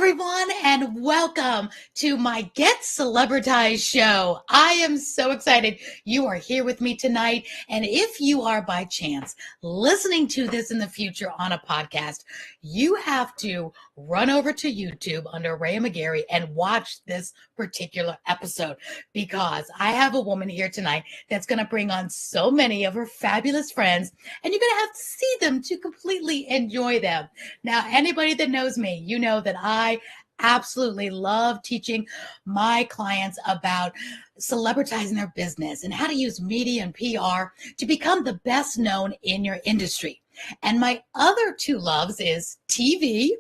everyone, and welcome to my Get Celebritized show. I am so excited you are here with me tonight. And if you are by chance listening to this in the future on a podcast, you have to run over to YouTube under Aurea McGarry and watch this particular episode, because I have a woman here tonight that's going to bring on so many of her fabulous friends, and you're going to have to see them to completely enjoy them. Now, anybody that knows me, you know that I absolutely love teaching my clients about celebritizing their business and how to use media and PR to become the best known in your industry. And my other two loves is TV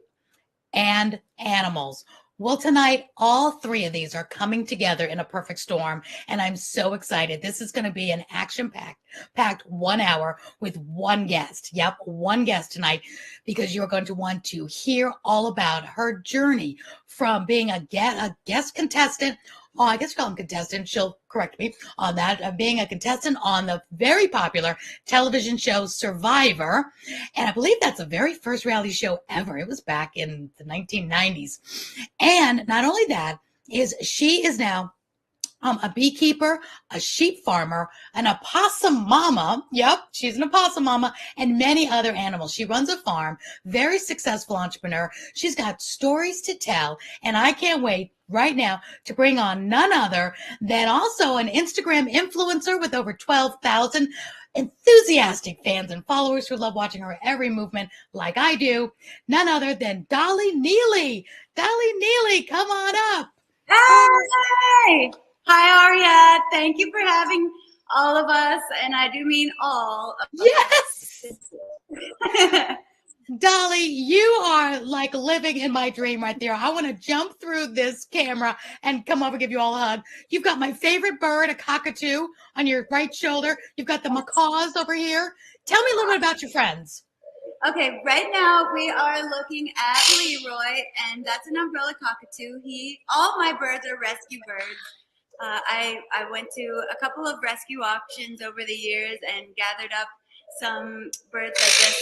and animals. Well, tonight, all three of these are coming together in a perfect storm, and I'm so excited. This is going to be an action-packed 1 hour with one guest. Yep, one guest tonight, because you're going to want to hear all about her journey from being a guest contestant. Oh, I guess call him contestant. She'll correct me on that. Being a contestant on the very popular television show Survivor. And I believe that's the very first reality show ever. It was back in the 1990s. And not only that, she is now a beekeeper, a sheep farmer, an opossum mama. Yep, she's an opossum mama, and many other animals. She runs a farm, very successful entrepreneur. She's got stories to tell, and I can't wait right now to bring on none other than also an Instagram influencer with over 12,000 enthusiastic fans and followers who love watching her every movement like I do. None other than Dolly Neely. Dolly Neely, come on up. Hi! Hi, Aurea. Thank you for having all of us, and I do mean all of yes. us. Dolly, you are like living in my dream right there. I want to jump through this camera and come over and give you all a hug. You've got my favorite bird, a cockatoo, on your right shoulder. You've got the macaws over here. Tell me a little bit about your friends. Okay, right now we are looking at Leroy, and that's an umbrella cockatoo. All my birds are rescue birds. I went to a couple of rescue auctions over the years and gathered up some birds that just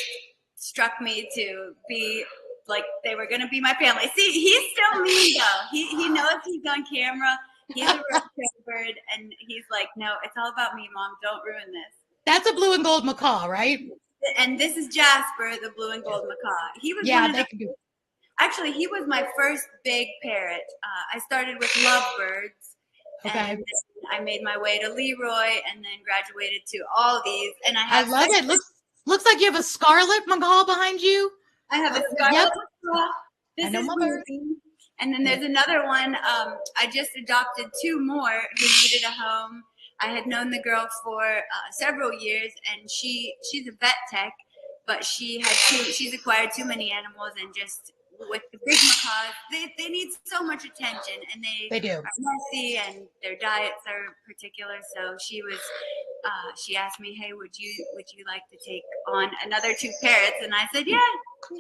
struck me to be like they were going to be my family. See, he's still mean though. He knows he's on camera. He's a rescue bird, and he's like, no, it's all about me, Mom. Don't ruin this. That's a blue and gold macaw, right? And this is Jasper, the blue and gold macaw. He was actually, he was my first big parrot. I started with lovebirds. Okay. And I made my way to Leroy, and then graduated to all these. And I love it. Looks like you have a scarlet macaw behind you. I have a scarlet macaw. This is Movie. And then there's another one. I just adopted two more who needed a home. I had known the girl for several years, and she's a vet tech, but she's acquired too many animals, and just with the big macaws, they need so much attention, and they do. Are messy, and their diets are particular. So she asked me, hey, would you like to take on another two parrots? And I said, yeah,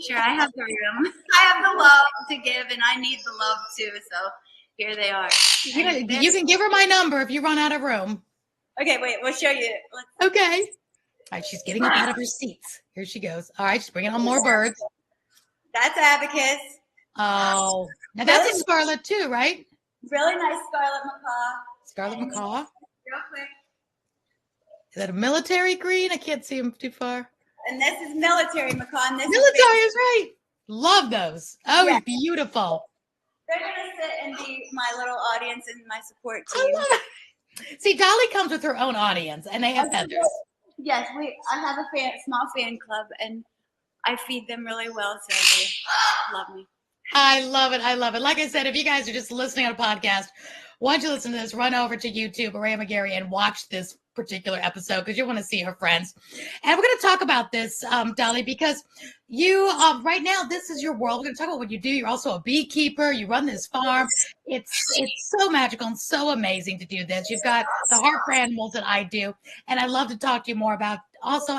sure. I have the room. I have the love to give, and I need the love too. So here they are. You can give her my number if you run out of room. Okay, wait, we'll show you. Okay. All right, she's getting up out of her seats. Here she goes. All right, she's bringing on more birds. That's Abacus. Oh, now that's a scarlet too, right? Really nice scarlet macaw. Scarlet macaw. Real quick. Is that a military green? I can't see him too far. And this is military macaw. And military is right. Love those. Oh, yeah. Beautiful. They're going to sit and be my little audience and my support team. I love it. See, Dolly comes with her own audience, and they have feathers. Yes, I have a small fan club, and I feed them really well, so they love me. I love it. I love it. Like I said, if you guys are just listening on a podcast, once you listen to this, run over to YouTube, Aurea McGarry, and watch this particular episode, because you want to see her friends. And we're going to talk about this, Dolly, because you right now, this is your world. We're going to talk about what you do. You're also a beekeeper. You run this farm. It's so magical and so amazing to do this. You've got the heart for animals that I do, and I'd love to talk to you more about also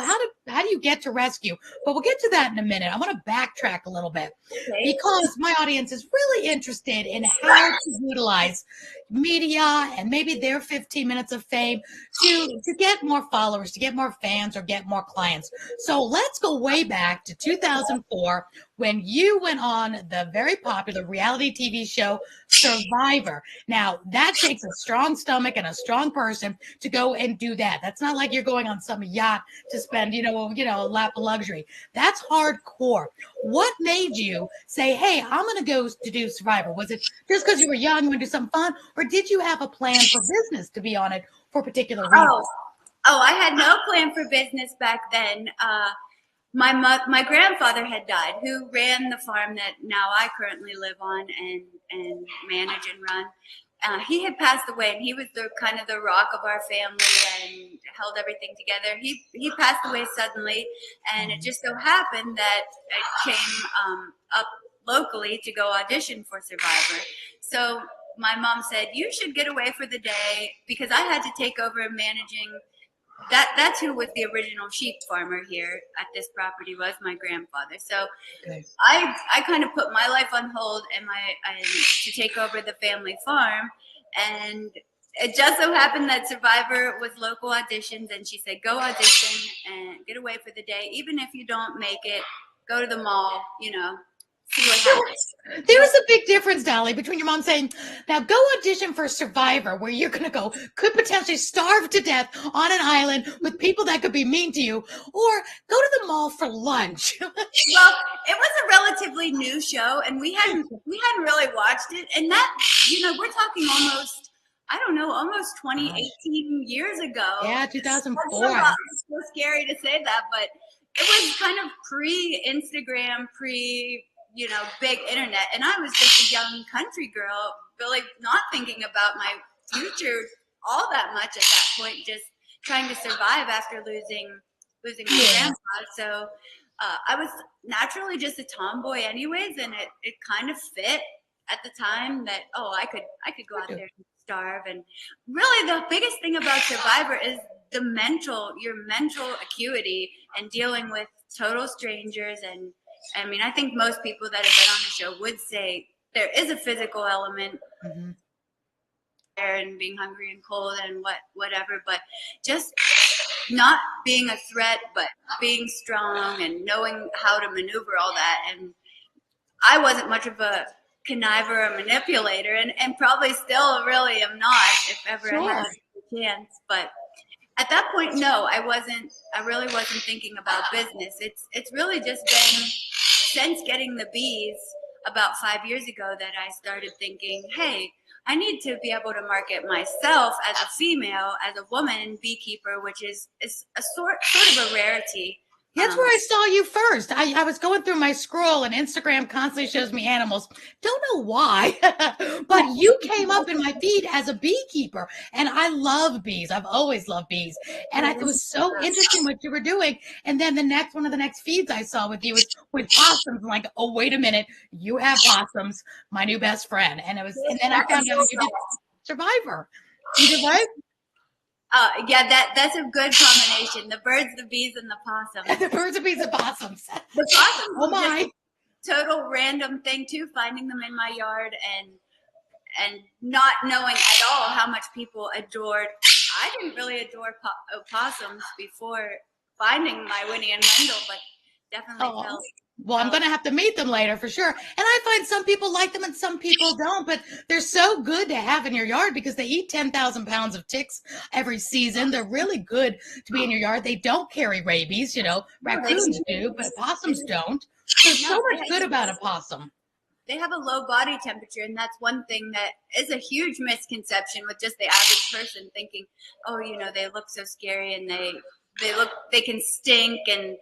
how do you get to rescue? But we'll get to that in a minute. I want to backtrack a little bit Okay. because my audience is really interested in how to utilize media and maybe their 15 minutes of fame to get more followers, to get more fans, or get more clients. So let's go way back to 2004 when you went on the very popular reality TV show Survivor. Now, that takes a strong stomach and a strong person to go and do that. That's not like you're going on some yacht to spend, a lap of luxury. That's hardcore. What made you say, "Hey, I'm going to go to do Survivor"? Was it just because you were young, you want to do something fun, or did you have a plan for business to be on it for a particular reason? I had no plan for business back then. My grandfather had died, who ran the farm that now I currently live on and manage and run. He had passed away, and he was the kind of the rock of our family and held everything together. He passed away suddenly, and it just so happened that I came up locally to go audition for Survivor. So my mom said, "You should get away for the day," because I had to take over managing. That's who was the original sheep farmer here at this property, was my grandfather. So Okay. I kind of put my life on hold and to take over the family farm, and it just so happened that Survivor was local auditions, and she said, "Go audition and get away for the day. Even if you don't make it, go to the mall, see what happens." There was a big difference, Dolly, between your mom saying, "Now go audition for Survivor," where you're going to go, could potentially starve to death on an island with people that could be mean to you, or go to the mall for lunch. Well, it was a relatively new show, and we hadn't really watched it. And that, we're talking almost 20, 18 years ago. Yeah, 2004. It's so scary to say that, but it was kind of pre-Instagram, big internet. And I was just a young country girl, really not thinking about my future all that much at that point, just trying to survive after losing my grandpa. So I was naturally just a tomboy anyways, and it kind of fit at the time that, I could go out there and starve. And really the biggest thing about Survivor is your mental acuity and dealing with total strangers. And I mean, I think most people that have been on the show would say there is a physical element. Mm-hmm. And being hungry and cold and whatever, but just not being a threat, but being strong and knowing how to maneuver all that. And I wasn't much of a conniver or manipulator, and probably still really am not, if ever I had a chance. But at that point, no, I really wasn't thinking about business. It's really just been since getting the bees about 5 years ago that I started thinking, hey, I need to be able to market myself as a female, as a woman beekeeper, which is a sort of a rarity. That's where I saw you first. I was going through my scroll, and Instagram constantly shows me animals. Don't know why, but you came up in my feed as a beekeeper, and I love bees. I've always loved bees, and it was so interesting what you were doing. And then one of the next feeds I saw with you was with possums. I'm like, oh, wait a minute, you have possums, my new best friend. And then I found out you did Survivor. You did what? Yeah, that's a good combination. The birds, the bees, and the possums. The birds, the bees, and possums. The possums. Oh my! Total random thing too. Finding them in my yard and not knowing at all how much people adored. I didn't really adore possums before finding my Winnie and Wendell, but definitely felt. Well, I'm going to have to meet them later for sure. And I find some people like them and some people don't, but they're so good to have in your yard because they eat 10,000 pounds of ticks every season. They're really good to be in your yard. They don't carry rabies, raccoons do, but possums don't. There's so much good about a possum. They have a low body temperature, and that's one thing that is a huge misconception with just the average person thinking, oh, they look so scary and they can stink and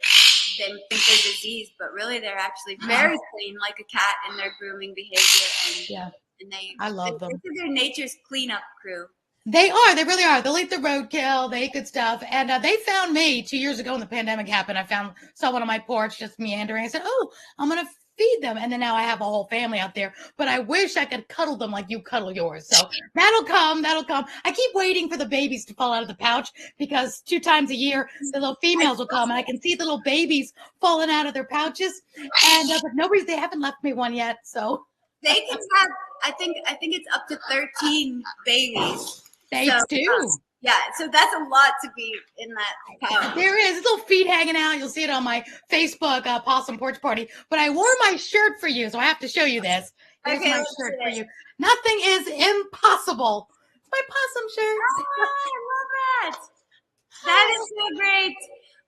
they think they're diseased, but really they're actually very clean, like a cat in their grooming behavior. And I love them. They're nature's cleanup crew. They are. They really are. They'll eat the roadkill. They eat good stuff. And they found me 2 years ago when the pandemic happened. I saw one on my porch just meandering. I said, oh, I'm going to feed them. And then now I have a whole family out there, but I wish I could cuddle them like you cuddle yours. So that'll come. That'll come. I keep waiting for the babies to fall out of the pouch because 2 times a year, the little females will come and I can see the little babies falling out of their pouches. And but they haven't left me one yet. So they can have, I think it's up to 13 babies. they do. Yeah, so that's a lot to be in that pouch. There is little feet hanging out. You'll see it on my Facebook Possum Porch Party. But I wore my shirt for you, so I have to show you this. Here's my shirt for you. Nothing is impossible. It's my possum shirt. Oh, I love that. That is so great.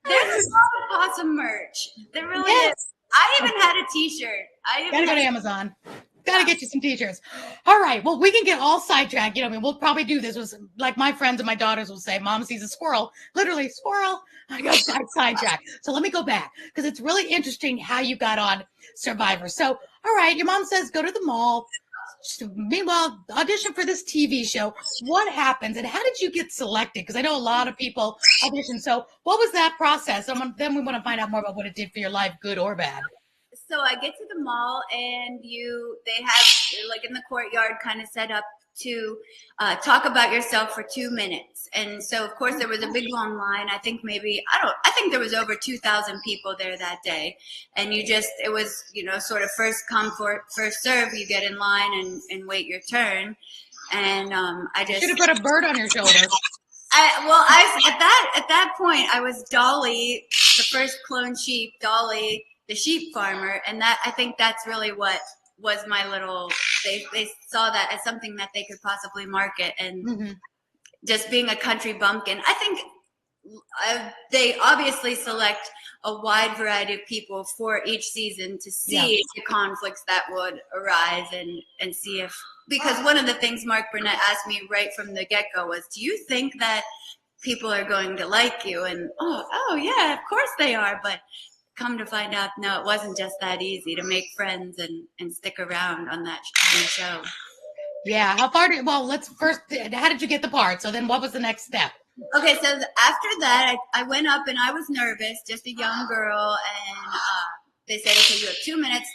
There's a lot of possum merch. There really is. I even had a T-shirt. Gotta go to Amazon. Gotta get you some t-shirts. All right. Well, we can get all sidetracked. You know, I mean, we'll probably do this with, like my friends and my daughters will say, Mom sees a squirrel. Literally, squirrel. I got sidetracked. So let me go back because it's really interesting how you got on Survivor. So, all right, your mom says go to the mall. Meanwhile, audition for this TV show. What happens and how did you get selected? Because I know a lot of people audition. So what was that process? Then we want to find out more about what it did for your life, good or bad. So I get to the mall and they have like in the courtyard kind of set up to talk about yourself for 2 minutes. And so of course there was a big long line. I think there was over 2,000 people there that day. And it was, sort of first come, first serve. You get in line and wait your turn. And I just should have put a bird on your shoulder. At that point I was Dolly, the first clone sheep, Dolly, the sheep farmer, and that I think that's really what was my little. They saw that as something that they could possibly market, and just being a country bumpkin. I think they obviously select a wide variety of people for each season to see the conflicts that would arise and see if, because one of the things Mark Burnett asked me right from the get-go was, do you think that people are going to like you? And oh yeah, of course they are, but come to find out, no, it wasn't just that easy to make friends and stick around on that show. Yeah. How did you get the part? So then what was the next step? Okay, so after that, I went up and I was nervous, just a young girl, and they said, okay, you have 2 minutes.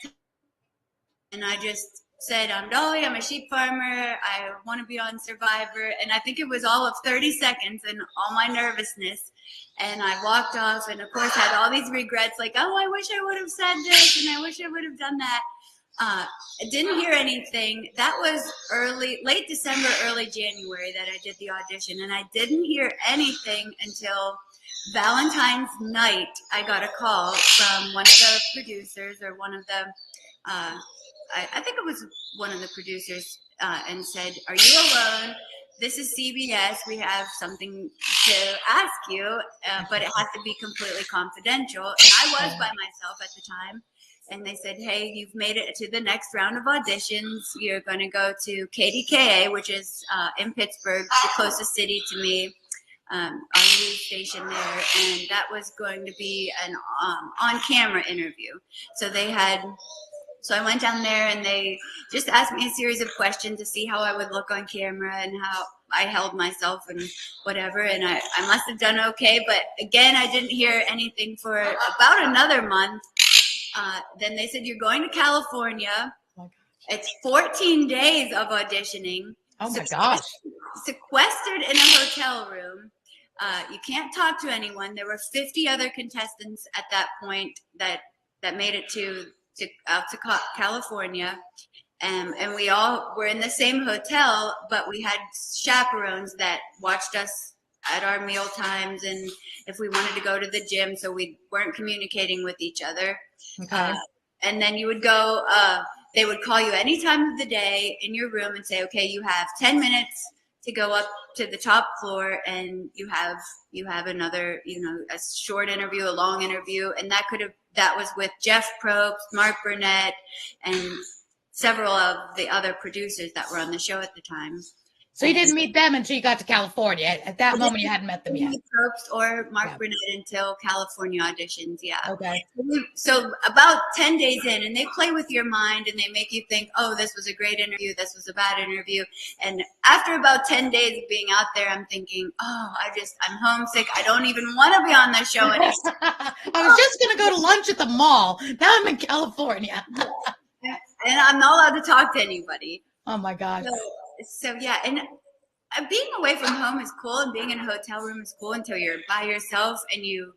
And I just said, I'm Dolly, I'm a sheep farmer, I want to be on Survivor. And I think it was all of 30 seconds and all my nervousness. And I walked off and, of course, had all these regrets, like, oh, I wish I would have said this and I wish I would have done that. I didn't hear anything. That was late December, early January that I did the audition. And I didn't hear anything until Valentine's night. I got a call from one of the producers or one of the, I think it was one of the producers and said, are you alone? This is CBS. We have something to ask you, but it has to be completely confidential. And I was by myself at the time. And they said, hey, you've made it to the next round of auditions. You're going to go to KDKA, which is in Pittsburgh, the closest city to me, our news station there. And that was going to be an on-camera interview. So I went down there and they just asked me a series of questions to see how I would look on camera and how I held myself and whatever. And I must have done okay. But again, I didn't hear anything for about another month. Then they said, you're going to California. It's 14 days of auditioning. Oh my gosh. Sequestered in a hotel room. You can't talk to anyone. There were 50 other contestants at that point that made it out to California. And we all were in the same hotel, but we had chaperones that watched us at our meal times and if we wanted to go to the gym, so we weren't communicating with each other. Okay. And then you would go, they would call you any time of the day in your room and say, okay, you have 10 minutes to go up to the top floor and you have another, a short interview, a long interview. And that was with Jeff Probst, Mark Burnett, and several of the other producers that were on the show at the time. So you didn't meet them until you got to California. At that moment, you hadn't met them yet. Probst or Mark Yeah. Burnett until California auditions. Yeah. Okay. So about 10 days in, and they play with your mind and they make you think, oh, this was a great interview, this was a bad interview. And after about 10 days of being out there, I'm thinking, oh, I'm homesick. I don't even want to be on the show anymore. I was just going to go to lunch at the mall. Now I'm in California. And I'm not allowed to talk to anybody. Oh my gosh. So yeah, and being away from home is cool, and being in a hotel room is cool until you're by yourself and you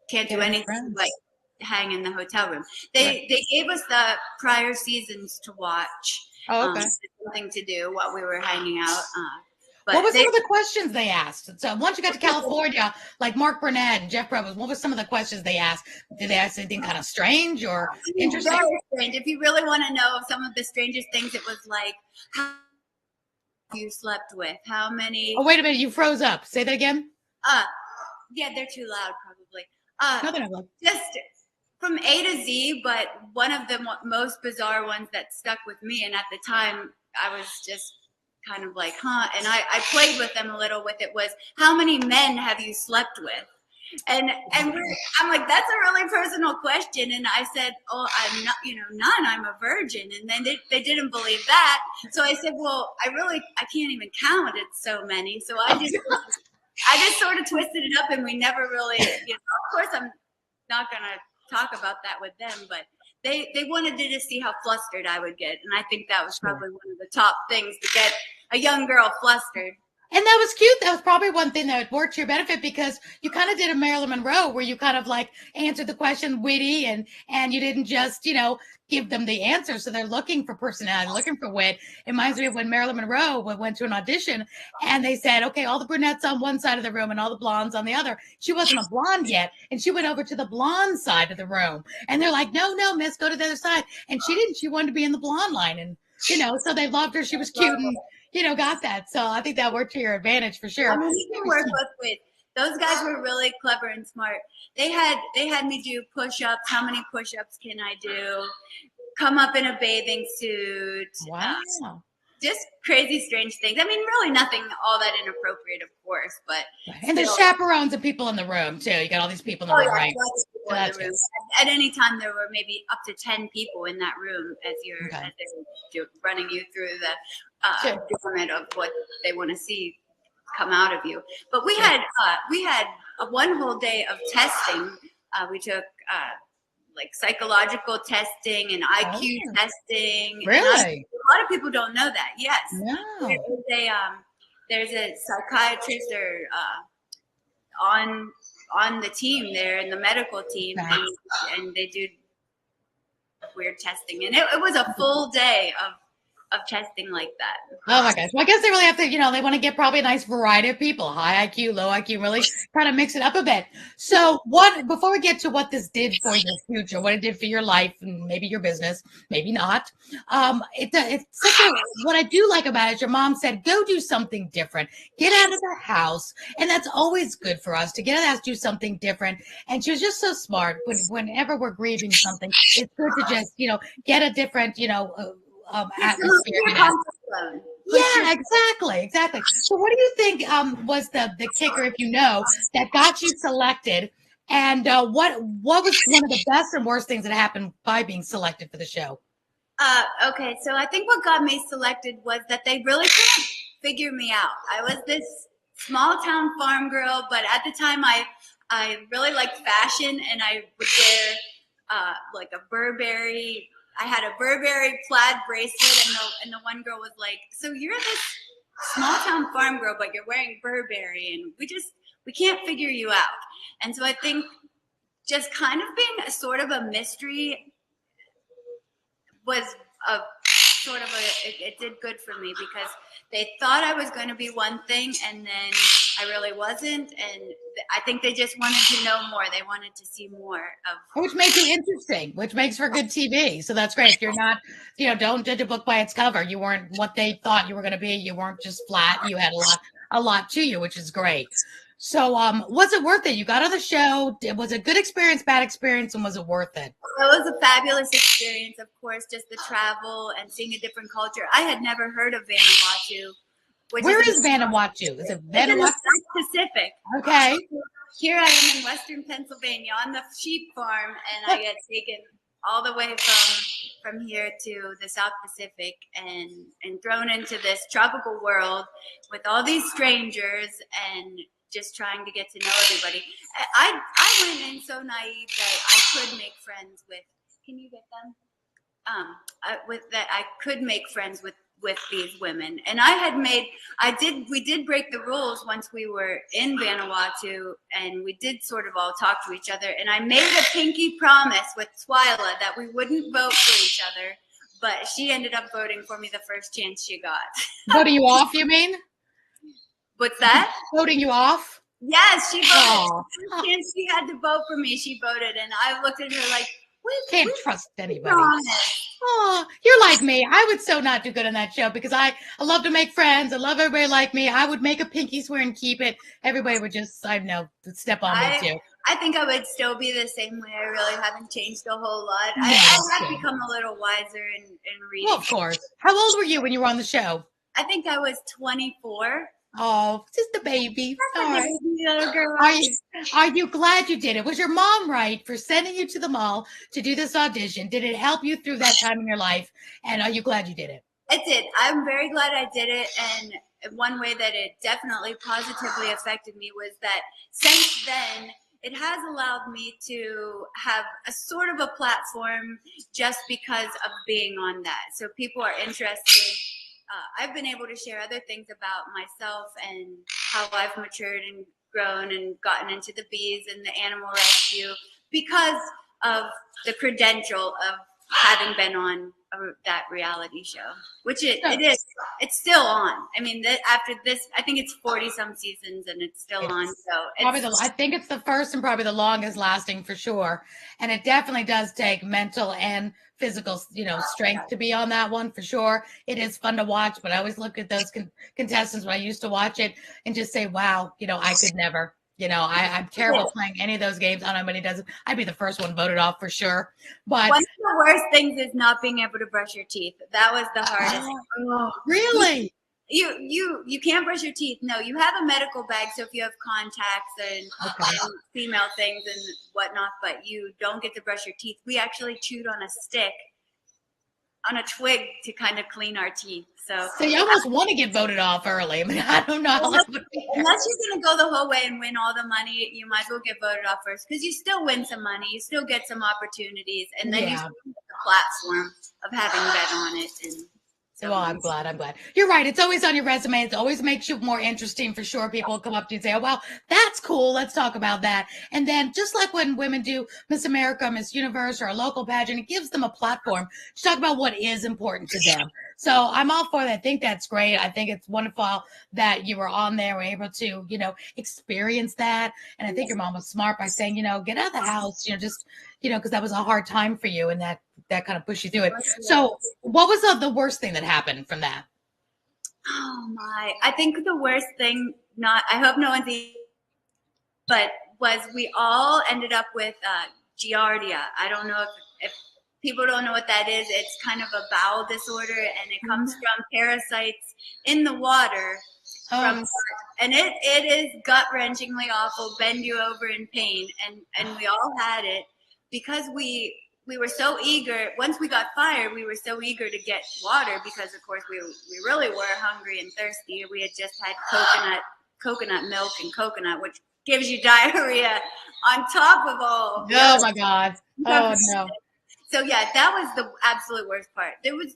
can't do anything like hang in the hotel room. They gave us the prior seasons to watch. Oh, okay. Something to do while we were hanging out. But what were some of the questions they asked? So once you got to California, like Mark Burnett and Jeff Probst, what were some of the questions they asked? Did they ask anything kind of strange or interesting? Very strange. If you really want to know some of the strangest things, it was like how you slept with, how many. Oh, wait a minute, you froze up. Say that again. Yeah, they're too loud, probably. No, they're not loud. Just from A to Z, but one of the most bizarre ones that stuck with me, and at the time I was just kind of like, huh? And I played with them a little with it, was how many men have you slept with? And I'm like, that's a really personal question. And I said, oh, I'm not, none, I'm a virgin. And then they didn't believe that. So I said, well, I can't even count. It's so many. So I just sort of twisted it up, and we never really, of course I'm not going to talk about that with them, but they wanted to just see how flustered I would get. And I think that was probably one of the top things, to get a young girl flustered. And that was cute. That was probably one thing that would work to your benefit, because you kind of did a Marilyn Monroe where you kind of like answered the question witty, and you didn't just, give them the answer. So they're looking for personality, looking for wit. It reminds me of when Marilyn Monroe went to an audition and they said, okay, all the brunettes on one side of the room and all the blondes on the other. She wasn't a blonde yet. And she went over to the blonde side of the room. And they're like, no, miss, go to the other side. And she didn't. She wanted to be in the blonde line. And, so they loved her. She was cute and, got that. So I think that worked to your advantage for sure. I mean, you can work with those guys were really clever and smart. They had me do push-ups. How many push-ups can I do? Come up in a bathing suit. Wow. Just crazy, strange things. I mean, really nothing all that inappropriate, of course, but. And there's chaperones and people in the room too. You got all these people in the room, right? In the room. At any time, there were maybe up to 10 people in that room as they're running you through the gamut of what they want to see come out of you. But we had a one whole day of testing. We took like psychological testing and IQ testing. Really? A lot of people don't know that. Yes. No. There's a psychiatrist on the team there, in the medical team, and they do weird testing. And it was a full day of testing like that. Oh my gosh. Well, I guess they really have to, they want to get probably a nice variety of people, high IQ, low IQ, really kind of mix it up a bit. So before we get to what this did for your future, what it did for your life and maybe your business, maybe not. It's such what I do like about it is your mom said, go do something different, get out of the house. And that's always good for us to get out of the house, do something different. And she was just so smart. Whenever we're grieving something, it's good to just, get a different, atmosphere. Yeah, exactly. So what do you think was the kicker, if that got you selected, and what was one of the best and worst things that happened by being selected for the show? Okay, so I think what got me selected was that they really couldn't figure me out. I was this small town farm girl, but at the time I really liked fashion, and I would wear like a Burberry. I had a Burberry plaid bracelet, and the one girl was like, so you're this small town farm girl, but you're wearing Burberry, and we can't figure you out. And so I think just kind of being a sort of a mystery was it did good for me, because they thought I was going to be one thing, and then I really wasn't. And I think they just wanted to know more. They wanted to see more of. Which makes it interesting, which makes for good TV. So that's great. You're not, don't judge a book by its cover. You weren't what they thought you were going to be. You weren't just flat. You had a lot to you, which is great. So was it worth it? You got on the show. Was it a good experience, bad experience, and was it worth it? It was a fabulous experience, of course, just the travel and seeing a different culture. I had never heard of Vanuatu which Where is is Vanuatu? Is it it's in the Vanuatu? South Pacific. Okay. Here I am in Western Pennsylvania on the sheep farm, and I get taken all the way from here to the South Pacific and thrown into this tropical world with all these strangers and just trying to get to know everybody. I went in so naive that I could make friends with. Can you get them? With that, I could make friends with these women, and we did break the rules once we were in Vanuatu, and we did sort of all talk to each other, and I made a pinky promise with Twyla that we wouldn't vote for each other, but she ended up voting for me the first chance she got. Voting you off, you mean? What's that? Voting you off? Yes, she voted. Oh. The first chance she had to vote for me, she voted, and I looked at her like, can't trust anybody. Oh, you're like me. I would so not do good on that show because I love to make friends. I love everybody like me. I would make a pinky swear and keep it. Everybody would just, I know, step on me too. I think I would still be the same way. I really haven't changed a whole lot. No, I have become a little wiser in reading. Well, of course. How old were you when you were on the show? I think I was 24. Oh, just a baby. All right. Little girl. Are you glad you did it? Was your mom right for sending you to the mall to do this audition? Did it help you through that time in your life? And are you glad you did it? It did. I'm very glad I did it. And one way that it definitely positively affected me was that since then, it has allowed me to have a sort of a platform just because of being on that. So people are interested. I've been able to share other things about myself and how I've matured and grown and gotten into the bees and the animal rescue because of the credential of having been on that reality show, which it is. It's still on. I mean, after this, I think it's 40 some seasons and it's still on. So I think it's the first and probably the longest lasting for sure. And it definitely does take mental and physical, strength to be on that one for sure. It is fun to watch, but I always look at those contestants when I used to watch it and just say, wow, I could never. I'm terrible playing any of those games. I don't know how many does it. I'd be the first one voted off for sure. But one of the worst things is not being able to brush your teeth. That was the hardest. Really? You can't brush your teeth. No, you have a medical bag, so if you have contacts and female things and whatnot, but you don't get to brush your teeth. We actually chewed on a stick, on a twig to kind of clean our teeth. So you almost want to get voted off early. I mean, I don't know. Unless you're going to go the whole way and win all the money, you might as well get voted off first because you still win some money. You still get some opportunities. And then you still get the platform of having been on it. Well, I'm glad. You're right. It's always on your resume. It always makes you more interesting for sure. People will come up to you and say, oh, wow, that's cool. Let's talk about that. And then just like when women do Miss America, Miss Universe, or a local pageant, it gives them a platform to talk about what is important to them. So I'm all for that. I think that's great. I think it's wonderful that you were on there, were able to, experience that. And I think your mom was smart by saying, get out of the house, because that was a hard time for you and that kind of pushed you through it. So what was the worst thing that happened from that? Oh my, I think the worst thing, I hope no one's but was we all ended up with Giardia. I don't know if people don't know what that is. It's kind of a bowel disorder and it comes from parasites in the water. And it is gut-wrenchingly awful, bend you over in pain. And we all had it because we were so eager. Once we got fired, we were so eager to get water because, of course, we really were hungry and thirsty. We had just had coconut milk and coconut, which gives you diarrhea on top of all. Oh, my God. Oh, no. So, yeah, that was the absolute worst part. There was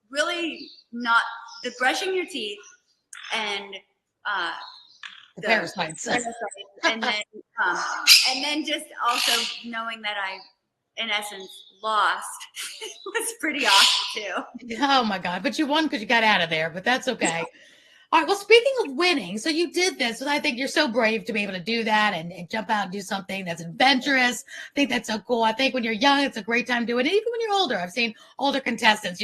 really not the brushing your teeth and the parasites. and then just also knowing that I, in essence, lost was pretty awesome too. Oh my God. But you won because you got out of there, but that's okay. All right. Well, speaking of winning, so you did this, and I think you're so brave to be able to do that and jump out and do something that's adventurous. I think that's so cool. I think when you're young, it's a great time to do it. And even when you're older, I've seen older contestants,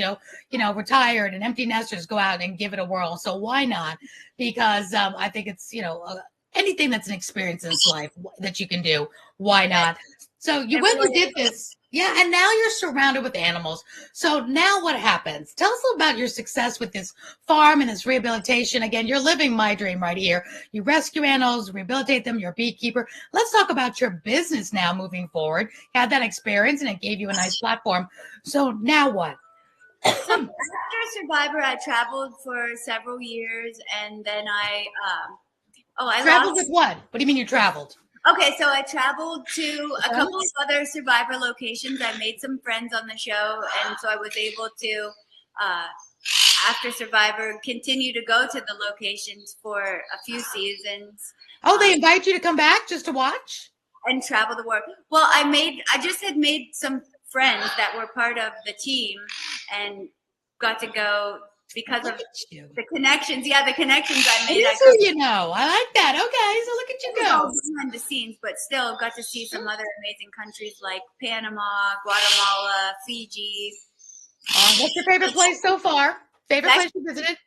retired and empty nesters go out and give it a whirl. So why not? Because I think it's, anything that's an experience in this life that you can do. Why not? So when you did this, Yeah, and now you're surrounded with animals. So now what happens? Tell us about your success with this farm and this rehabilitation. Again, you're living my dream right here. You rescue animals, rehabilitate them, you're a beekeeper. Let's talk about your business now moving forward. You had that experience and it gave you a nice platform. So now what? So after Survivor, I traveled for several years, and then I Traveled with lost. what? What do you mean you traveled? Okay, so I traveled to a couple Friends? of other Survivor locations. I made some friends on the show, and so I was able to, uh, after Survivor, continue to go to the locations for a few seasons. Oh, they invite you to come back just to watch? And travel the world. Well, I just had made some friends that were part of the team and got to go because Look of at you. the connections. Yeah, the connections I It made. is who you know. I like that. Okay, so look at you It was all go. behind the scenes, but still got to see some other amazing countries like Panama, Guatemala, Fiji. What's your favorite place so far? Favorite That, place you visited?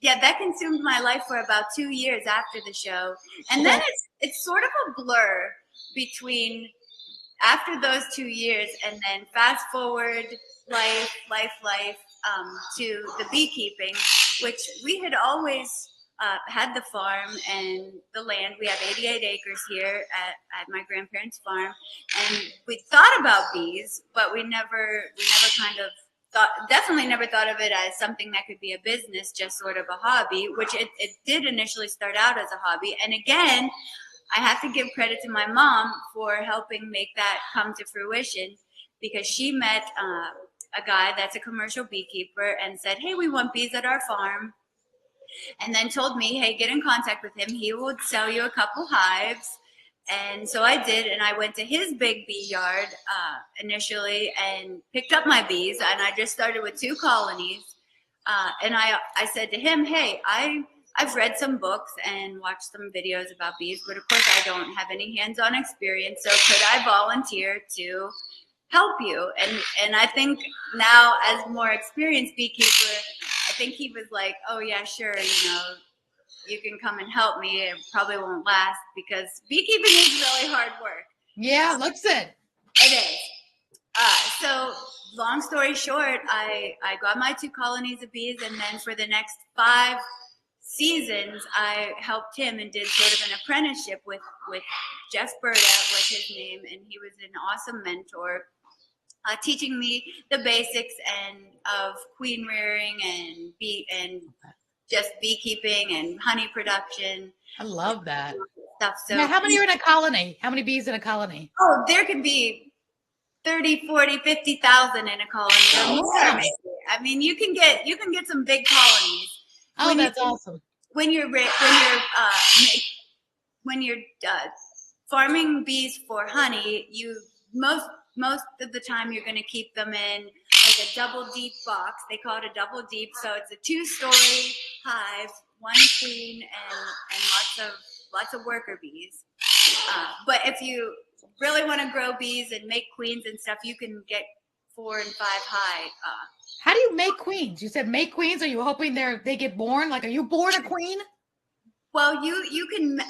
yeah, that consumed my life for about 2 years after the show, and then Okay. it's sort of a blur between after those 2 years, and then fast forward life to the beekeeping, which we had always had the farm and the land. We have 88 acres here at my grandparents' farm, and we thought about bees, but we never kind of thought, definitely never thought of it as something that could be a business, just sort of a hobby, which it did initially start out as a hobby. And again, I have to give credit to my mom for helping make that come to fruition, because she met a guy that's a commercial beekeeper and said, "Hey, we want bees at our farm." And then told me, "Hey, get in contact with him. He will sell you a couple hives." And so I did, and I went to his big bee yard initially and picked up my bees, and I just started with 2 colonies. And I said to him, "Hey, I've read some books and watched some videos about bees, but of course I don't have any hands-on experience. So could I volunteer to help you?" And I think now, as more experienced beekeeper, I think he was like, "Oh yeah, sure, you can come and help me. It probably won't last, because beekeeping is really hard work." Yeah, looks it. It is. So long story short, I got my 2 colonies of bees, and then for the next 5 seasons, I helped him and did sort of an apprenticeship with Jeff Burda was his name, and he was an awesome mentor, teaching me the basics and of queen rearing and just beekeeping and honey production I love that. stuff. Now, So, how many are in a colony? How many bees in a colony? oh, there could be 30, 40, 50,000 in a colony or more. Wow. I mean, you can get some big colonies Oh, when you that's awesome. when you're farming bees for honey. You most of the time you're going to keep them in like a double deep box. They call it a double deep, so it's a 2-story hive, 1 queen and lots of worker bees. But if you really want to grow bees and make queens and stuff, you can get 4 and 5 high. How do you make queens? You said make queens. Are you hoping they get born? Like, are you born a queen? Well, you can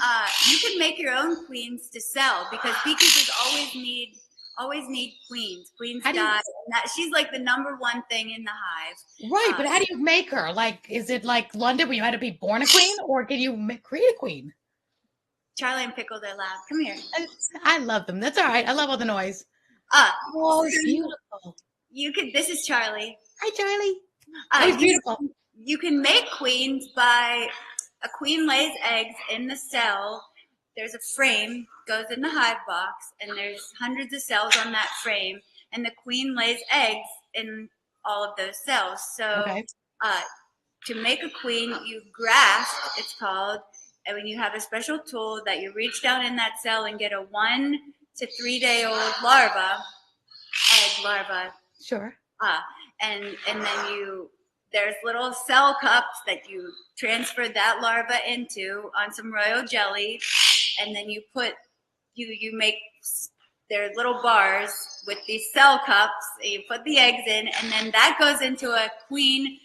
make your own queens to sell, because beekeepers always need queens. Queens How do die. you? And she's like the number one thing in the hive. Right, but how do you make her? Like, is it like London where you had to be born a queen, or can you create a queen? Charlie and Pickle, they're loud. Come here. I love them. That's all right. I love all the noise. So Oh, it's beautiful. you could. This is Charlie. Hi, Charlie. That was beautiful. You can make queens by a queen lays eggs in the cell. There's a frame, goes in the hive box, and there's hundreds of cells on that frame, and the queen lays eggs in all of those cells. So Okay. to make a queen, you graft, it's called, and when you have a special tool that you reach down in that cell and get a 1 to 3 day old egg larva. Sure. And then there's little cell cups that you transfer that larva into on some royal jelly, and then you make their little bars with these cell cups. You put the eggs in, and then that goes into a queen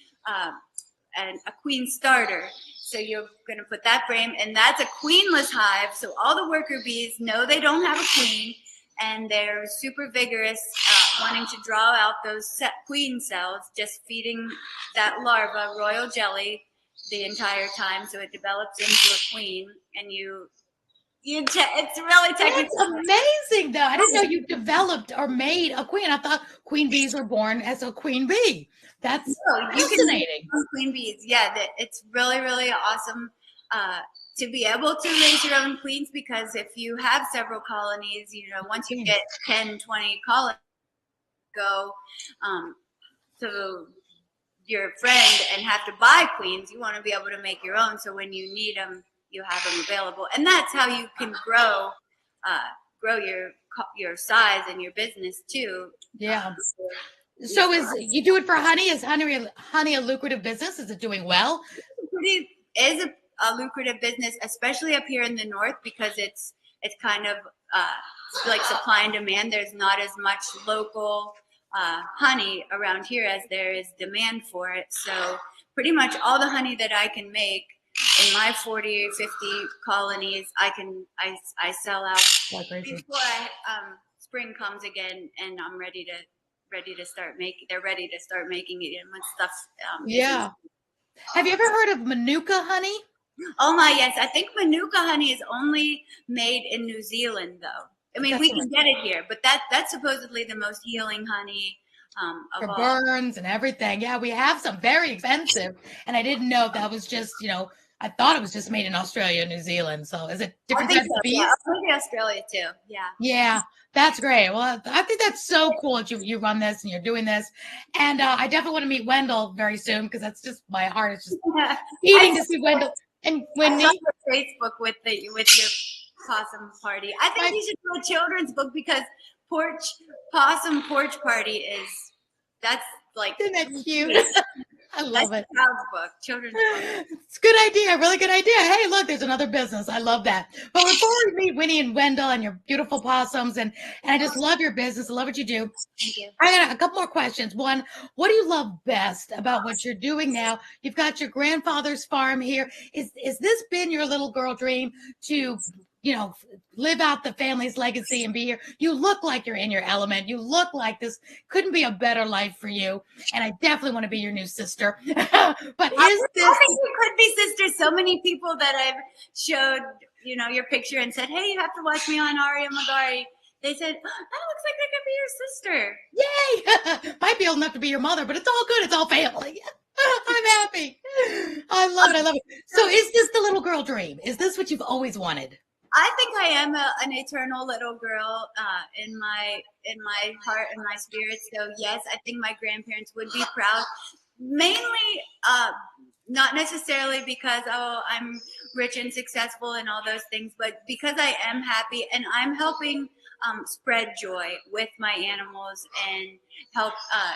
starter. So you're going to put that frame, and that's a queenless hive. So all the worker bees know they don't have a queen, and they're super vigorous wanting to draw out those queen cells, just feeding that larva royal jelly the entire time so it develops into a queen, and it's really technical. That's amazing, though. I didn't know you developed or made a queen. I thought queen bees were born as a queen bee. That's fascinating. You can queen bees. Yeah, it's really, really awesome to be able to raise your own queens, because if you have several colonies, once you get 10, 20 colonies, go to your friend and have to buy queens. You want to be able to make your own, so when you need them, you have them available, and that's how you can grow your size and your business too. Yeah. So you do it for honey? Is honey a lucrative business? Is it doing well? It is a lucrative business, especially up here in the north, because it's kind of like supply and demand. There's not as much local honey around here as there is demand for it. So pretty much all the honey that I can make in my 40 or 50 colonies, I sell out before spring comes again, and I'm ready to start making. They're ready to start making it, and when stuff. Yeah. Have you ever heard of Manuka honey? Oh my, yes. I think Manuka honey is only made in New Zealand, though. I mean, we can get it here, but that's supposedly the most healing honey for burns and everything. Yeah, we have some very expensive, and I didn't know if that was just, I thought it was just made in Australia and New Zealand. So is it different types of bees? Yeah, maybe Australia too. Yeah. Yeah, that's great. Well, I think that's so cool that you run this and you're doing this. And I definitely want to meet Wendell very soon, because that's just, my heart is just beating to see Wendell and Wendy. I saw your Facebook with your possum party. I think you should do a children's book, because possum porch party that's like, isn't that cute? I love it. Children's book. It's a good idea. Really good idea. Hey, look, there's another business. I love that. But before we meet Winnie and Wendell and your beautiful possums, and I just love your business. I love what you do. Thank you. I got a couple more questions. One, what do you love best about what you're doing now? You've got your grandfather's farm here. Is this been your little girl dream to, live out the family's legacy and be here? You look like you're in your element. You look like this couldn't be a better life for you. And I definitely want to be your new sister. But I think you could be sisters. So many people that I've showed, your picture and said, hey, you have to watch me on Aurea Magari. They said, that looks like I could be your sister. Yay! Might be old enough to be your mother, but it's all good. It's all family. I'm happy. I love it. I love it. So is this the little girl dream? Is this what you've always wanted? I think I am an eternal little girl in my heart and my spirit. So yes, I think my grandparents would be proud. Mainly, not necessarily because I'm rich and successful and all those things, but because I am happy and I'm helping spread joy with my animals and help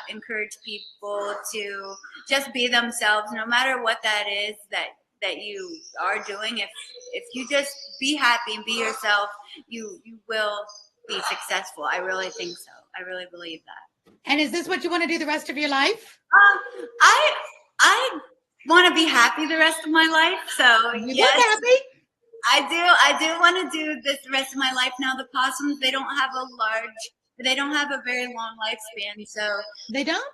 encourage people to just be themselves, no matter what that is that you are doing. If you just be happy and be yourself, you will be successful. I really think so. I really believe that. And is this what you want to do the rest of your life? I want to be happy the rest of my life. So you look happy. I do want to do this the rest of my life. Now the possums, they don't have a very long lifespan. So they don't?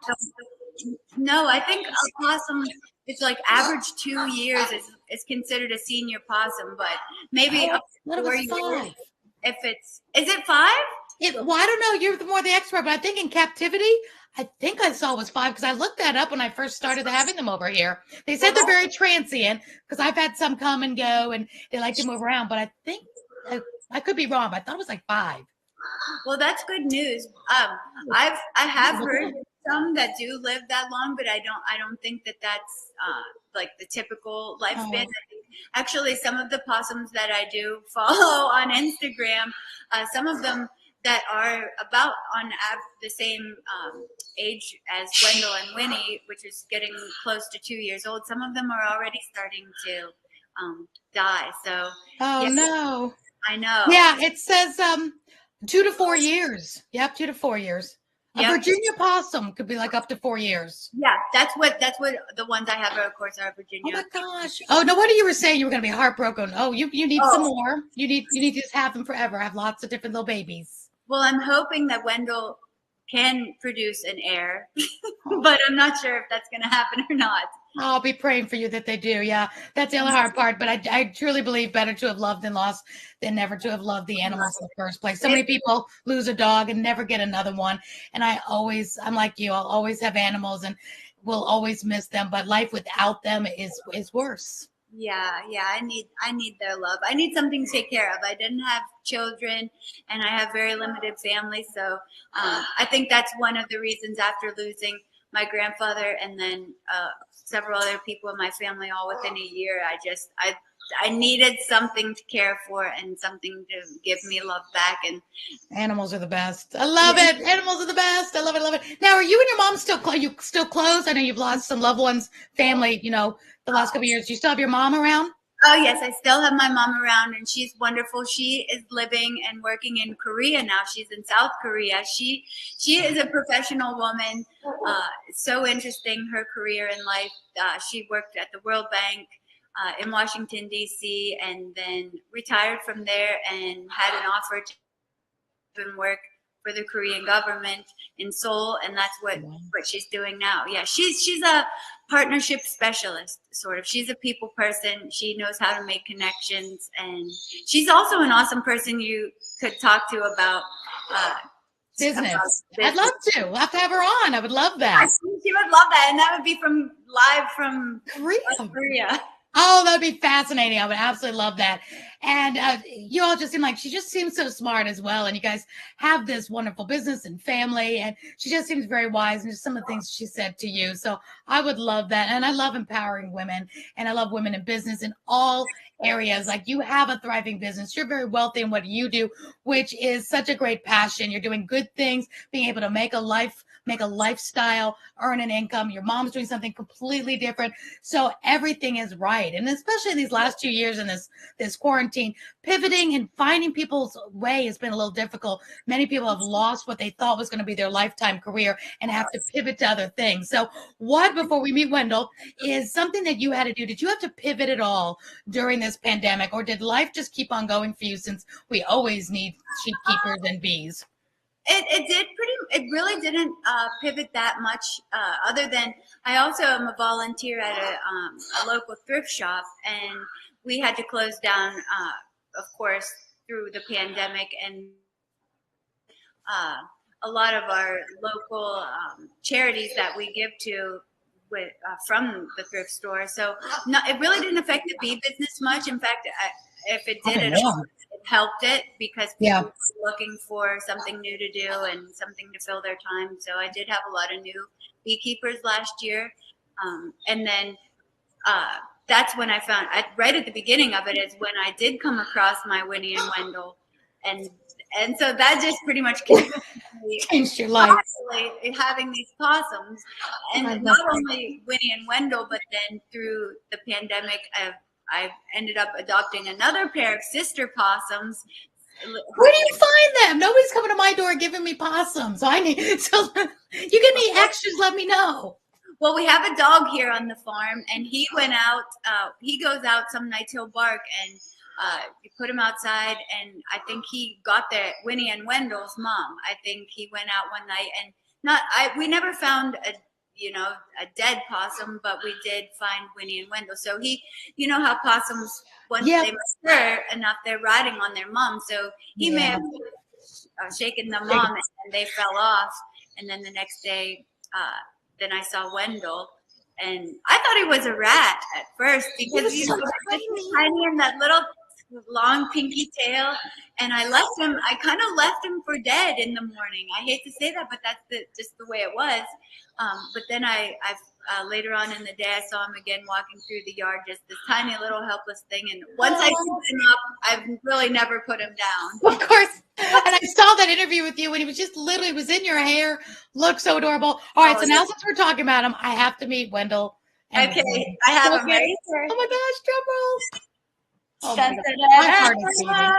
No, I think a possum, it's like average 2 years is considered a senior possum, but maybe up to 4 years. Is it 5? Well, I don't know. You're more the expert, but I think in captivity, I think I saw was 5, because I looked that up when I first started having them over here. They said they're very transient, because I've had some come and go and they like to move around, but I think I could be wrong, but I thought it was like 5. Well, that's good news. I have heard some that do live that long, but I don't think that's like the typical lifespan. Actually, some of the possums that I do follow on Instagram, some of them that are about on the same age as Wendell and Winnie, which is getting close to 2 years old, some of them are already starting to die. So no, I know. Yeah, it says 2 to 4 years. Yep, 2 to 4 years. A Virginia possum could be like up to 4 years. Yeah, that's what the ones I have, of course, are Virginia. Oh my gosh! Oh, no wonder you were saying you were going to be heartbroken. Oh, you need some more. You need to just have them forever. Have lots of different little babies. Well, I'm hoping that Wendell can produce an heir, but I'm not sure if that's going to happen or not. I'll be praying for you that they do. Yeah, that's the only hard part. But I truly believe better to have loved and lost than never to have loved the animals in the first place. So many people lose a dog and never get another one. And I'm like you. I'll always have animals and will always miss them. But life without them is worse. Yeah, yeah, I need their love. I need something to take care of. I didn't have children, and I have very limited family, so I think that's one of the reasons after losing my grandfather and then several other people in my family all within a year. I needed something to care for and something to give me love back. And Animals are the best. I love it. Animals are the best. I love it. Love it. Now, are you and your mom you still close? I know you've lost some loved ones, family. The last couple of years. Do you still have your mom around? Oh yes, I still have my mom around, and she's wonderful. She is living and working in Korea now. She's in South Korea. She is a professional woman. So interesting, her career in life. She worked at the World Bank in Washington D.C. and then retired from there and had an offer to work for the Korean government in Seoul, and that's what she's doing now. Yeah, she's a partnership specialist, sort of. She's a people person. She knows how to make connections, and she's also an awesome person you could talk to about business. I'd love to. We'll have to have her on. I would love that. She would love that, and that would be live from Korea. Oh, that'd be fascinating. I would absolutely love that. And you all just seem like she just seems so smart as well. And you guys have this wonderful business and family. And she just seems very wise. And just some of the things she said to you. So I would love that. And I love empowering women. And I love women in business in all areas. Like, you have a thriving business. You're very wealthy in what you do, which is such a great passion. You're doing good things, being able to make a lifestyle, earn an income. Your mom's doing something completely different. So everything is right. And especially in these last 2 years in this quarantine, pivoting and finding people's way has been a little difficult. Many people have lost what they thought was going to be their lifetime career and have to pivot to other things. So before we meet Wendell, is something that you had to do? Did you have to pivot at all during this pandemic, or did life just keep on going for you, since we always need sheep keepers and bees? It really didn't pivot that much, other than I also am a volunteer at a local thrift shop, and we had to close down, of course, through the pandemic, and a lot of our local charities that we give to from the thrift store. So no, it really didn't affect the bee business much. In fact, if it did at all, it helped it, because people were looking for something new to do and something to fill their time. So I did have a lot of new beekeepers last year. And then that's when I found, right at the beginning of it is when I did come across my Winnie and Wendell. And so that just pretty much changed your life. Having these possums, and not only Winnie and Wendell, but then through the pandemic, I've ended up adopting another pair of sister possums. Where do you find them? Nobody's coming to my door giving me possums. So you get any extras, let me know. Well, we have a dog here on the farm, and he went out. He goes out some nights, he'll bark, and you put him outside, and I think he got there. Winnie and Wendell's mom. I think he went out one night, and we never found a dead possum, but we did find Winnie and Wendell. So you know how possums, once they mature enough, they're riding on their mom. So he may have shaken the mom, and they fell off. And then the next day, then I saw Wendell, and I thought he was a rat at first, because he's tiny and that little long pinky tail. And I kind of left him for dead in the morning. I hate to say that, but that's just the way it was. But then I later on in the day, I saw him again walking through the yard, just this tiny little helpless thing. And once I picked him up, I've really never put him down. Of course. And I saw that interview with you when he was just literally was in your hair, looked so adorable. All right, so now since we're talking about him, I have to meet Wendell. Okay, I have him right here. Oh my gosh, drum rolls. Oh my God. My heart is beating.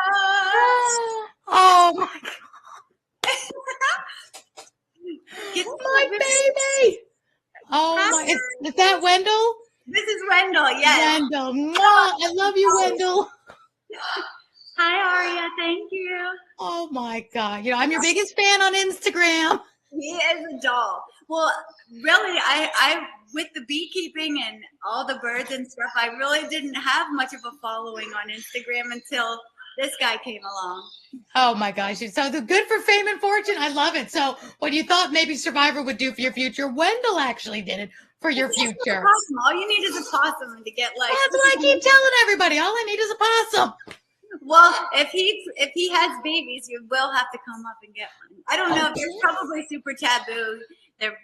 Oh my God. My baby. Oh my, is that Wendell? This is Wendell, yes. Wendell. Mwah. I love you, Wendell. Hi, Aurea. Thank you. Oh my God. I'm your biggest fan on Instagram. He is a doll. Well, really, I with the beekeeping and all the birds and stuff, I really didn't have much of a following on Instagram until this guy came along. Oh my gosh. So the good for fame and fortune. I love it. So what you thought maybe Survivor would do for your future, Wendell actually did it for your It's just like a future. possum. All you need is a possum to get like. Well, that's what I keep telling everybody. All I need is a possum. Well, if he has babies, you will have to come up and get one. I don't know. Oh, They're probably super taboo.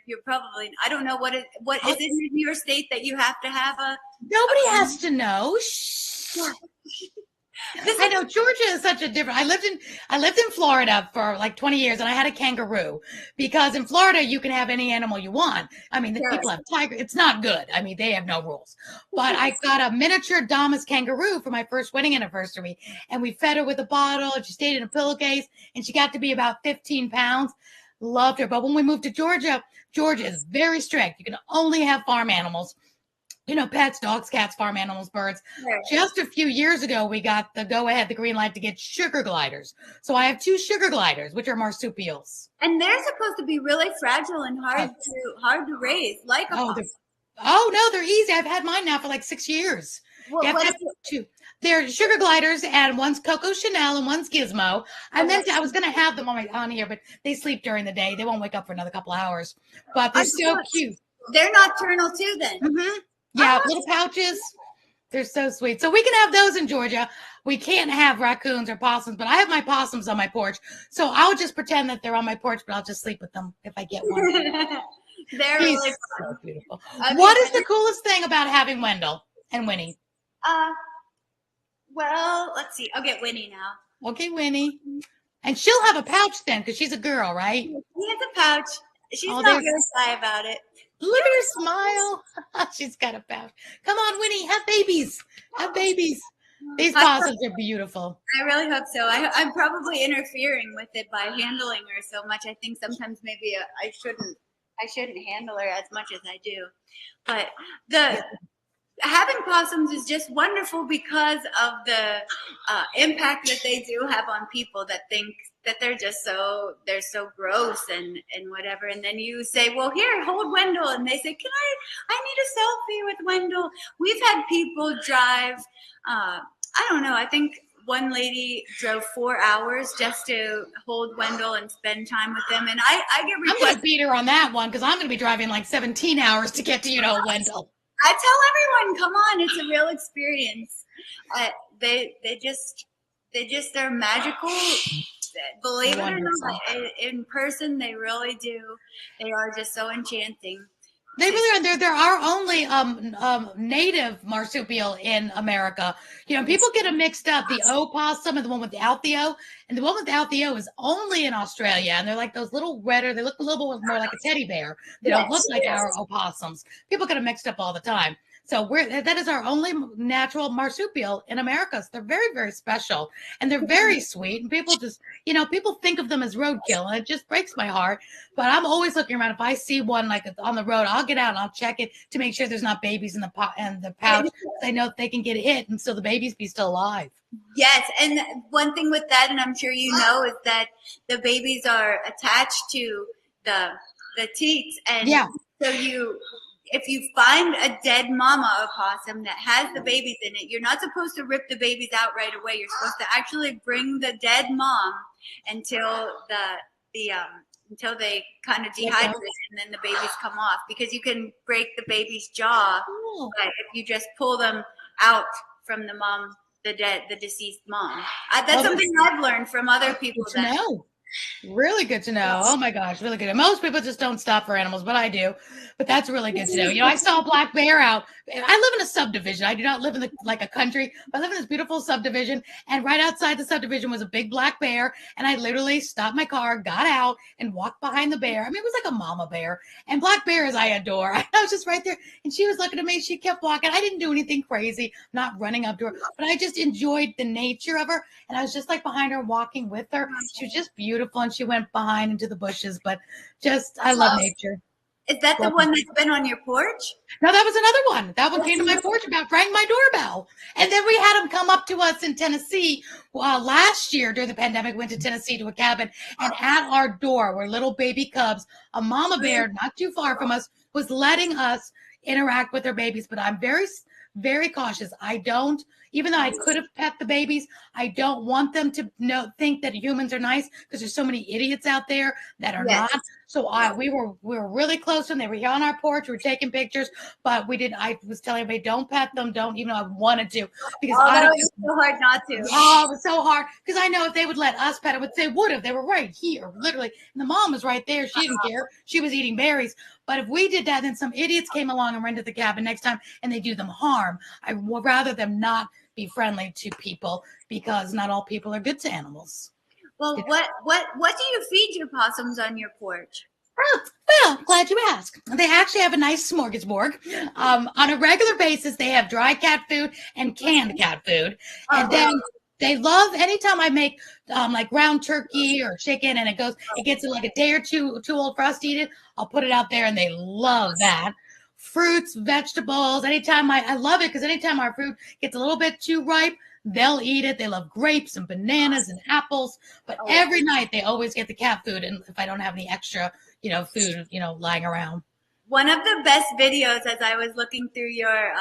You're probably. I don't know what is it in your state that you have to have a. Nobody has to know. Shh. I know Georgia is such a different. I lived in Florida for like 20 years, and I had a kangaroo because in Florida you can have any animal you want. I mean, the people have tiger. It's not good. I mean, they have no rules. But I got a miniature Damas kangaroo for my first wedding anniversary, and we fed her with a bottle, and she stayed in a pillowcase, and she got to be about 15 pounds. Loved her. But when we moved to Georgia, Georgia is very strict. You can only have farm animals. Pets, dogs, cats, farm animals, birds. Right. Just a few years ago, we got the go-ahead, the green light to get sugar gliders. So I have 2 sugar gliders, which are marsupials. And they're supposed to be really fragile and hard to raise, like a possum. No, they're easy. I've had mine now for like 6 years. What is it? They're sugar gliders, and one's Coco Chanel and one's Gizmo. I was going to have them on here, but they sleep during the day. They won't wake up for another couple hours. But they're so cute. They're nocturnal too, then. Mm-hmm. Yeah, little pouches. They're so sweet. So we can have those in Georgia. We can't have raccoons or possums, but I have my possums on my porch. So I'll just pretend that they're on my porch, but I'll just sleep with them if I get one. They're really so beautiful. What is the coolest thing about having Wendell and Winnie? Well, let's see. I'll get Winnie now. Okay, Winnie. And she'll have a pouch then because she's a girl, right? She has a pouch. She's not really shy about it. Look at her smile. She's got a pouch. Come on, Winnie, have babies. Have babies. These possums are beautiful. I really hope so. I'm probably interfering with it by handling her so much. I think sometimes maybe I shouldn't handle her as much as I do. But having possums is just wonderful because of the impact that they do have on people that think that they're so gross and whatever. And then you say, well, here, hold Wendell. And they say, I need a selfie with Wendell. We've had people drive, I don't know, I think one lady drove 4 hours just to hold Wendell and spend time with them. And I get requests. I'm going to beat her on that one because I'm going to be driving like 17 hours to get to, Wendell. I tell everyone, come on, it's a real experience. They're magical. Believe it or not, in person, they really do. They are just so enchanting. They really are. They're our only native marsupial in America. People get them mixed up. The opossum and the one without the O. And the one without the O is only in Australia. And they're like those little redder. They look a little bit more like a teddy bear. They don't look like our opossums. People get them mixed up all the time. So that is our only natural marsupial in America. So they're very, very special. And they're very sweet. And people just, people think of them as roadkill. And it just breaks my heart. But I'm always looking around. If I see one like on the road, I'll get out and I'll check it to make sure there's not babies in the pouch. I know they can get hit and still the babies be still alive. Yes, and one thing with that, and I'm sure you know, is that the babies are attached to the teats, and so if you find a dead mama opossum that has the babies in it, you're not supposed to rip the babies out right away. You're supposed to actually bring the dead mom until until they kind of dehydrate and then the babies come off, because you can break the baby's jaw but if you just pull them out from the mom, the deceased mom. That's something I've learned from other people. Good to know. Really good to know. Oh my gosh, really good. Most people just don't stop for animals, but I do. But that's really good to know. I saw a black bear out. I live in a subdivision. I do not live in a country. I live in this beautiful subdivision, and right outside the subdivision was a big black bear. And I literally stopped my car, got out, and walked behind the bear. I mean, it was like a mama bear. And black bears I adore. I was just right there, and she was looking at me. She kept walking. I didn't do anything crazy, not running up to her, but I just enjoyed the nature of her. And I was just like behind her, walking with her. She was just beautiful, and she went behind into the bushes. But I love nature. Is that the one that's been on your porch? No, that was another one. That one came to my porch about rang my doorbell. And then we had him come up to us in Tennessee. Last year during the pandemic, we went to Tennessee to a cabin, and at our door were little baby cubs. A mama bear, not too far from us, was letting us interact with their babies. But I'm very, very cautious. I don't, even though I could have pet the babies, I don't want them to think that humans are nice, because there's so many idiots out there that are not. So we were really close when they were here on our porch. We were taking pictures, but we didn't. I was telling everybody, don't pet them, don't, even though I wanted to, because I don't. It's so hard not to. Oh, it was so hard, because I know if they would let us pet it, they would have. They were right here, literally, and the mom was right there. She didn't care. She was eating berries. But if we did that, then some idiots came along and rented the cabin next time, and they do them harm. I would rather them not be friendly to people, because not all people are good to animals. Well, what do you feed your possums on your porch? Oh, well, glad you asked. They actually have a nice smorgasbord. On a regular basis, they have dry cat food and canned cat food. And then they love, anytime I make like ground turkey or chicken, and it gets like a day or two too old for us to eat it, I'll put it out there, and they love that. Fruits, vegetables, anytime I love it, because anytime our fruit gets a little bit too ripe, they'll eat it. They love grapes and bananas and apples. But every night they always get the cat food, and if I don't have any extra food, lying around. One of the best videos, as I was looking through your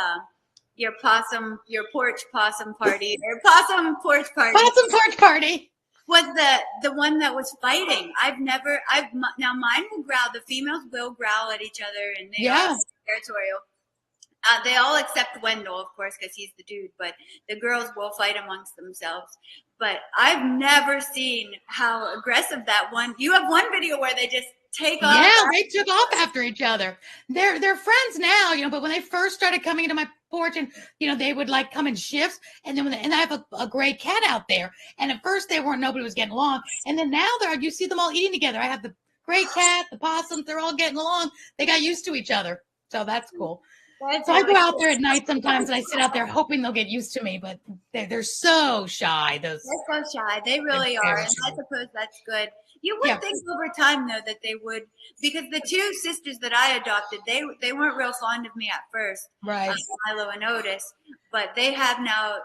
porch possum party, or possum porch party. Possum porch party was the one that was fighting. Now mine will growl. The females will growl at each other, and they are territorial. They all except Wendell, of course, because he's the dude. But the girls will fight amongst themselves. But I've never seen how aggressive that one. You have one video where they just take off. Yeah, they took off after each other. They're friends now, but when they first started coming into my porch, and they would like come in shifts, and then and I have a gray cat out there, and at first nobody was getting along, and then now you see them all eating together. I have the gray cat, the possums, they're all getting along. They got used to each other, so that's cool. So I go out there at night sometimes, and I sit out there hoping they'll get used to me, but they're so shy. They're so shy. They really are, and I suppose that's good. You would think over time, though, that they would, because the two sisters that I adopted, they weren't real fond of me at first, right? Milo and Otis, but they have now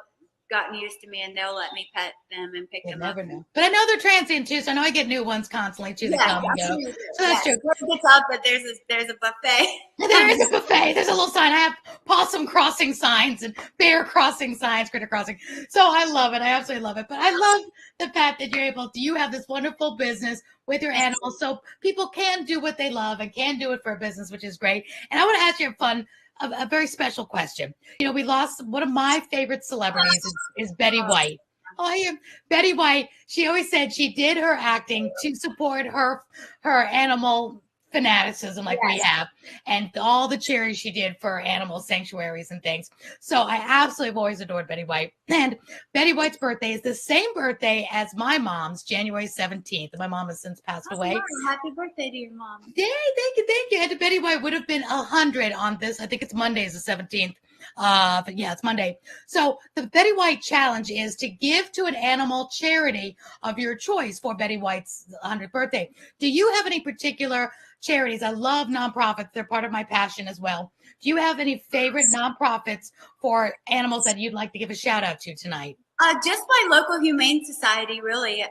gotten used to me, and they'll let me pet them and pick them up. Know. But I know they're transient too, so I know I get new ones constantly too. That come and go. So that's true. It's up, but there's a buffet. There is a buffet. There's a little sign. I have possum crossing signs and bear crossing signs, critter crossing. So I love it. I absolutely love it. But I love the fact that you have this wonderful business with your animals, so people can do what they love and can do it for a business, which is great. And I want to ask you a very special question. We lost one of my favorite celebrities is Betty White. Oh, yeah. Betty White. She always said she did her acting to support her animal fanaticism, like we have, and all the charities she did for animal sanctuaries and things. So I absolutely have always adored Betty White. And Betty White's birthday is the same birthday as my mom's, January 17th. My mom has since passed away. Happy birthday to your mom. Yay, thank you. And Betty White would have been 100 on this. I think it's Monday is the 17th. But yeah, it's Monday. So the Betty White challenge is to give to an animal charity of your choice for Betty White's 100th birthday. Do you have any particular charities? I love nonprofits. They're part of my passion as well. Do you have any favorite nonprofits for animals that you'd like to give a shout out to tonight? Just my local humane society, really.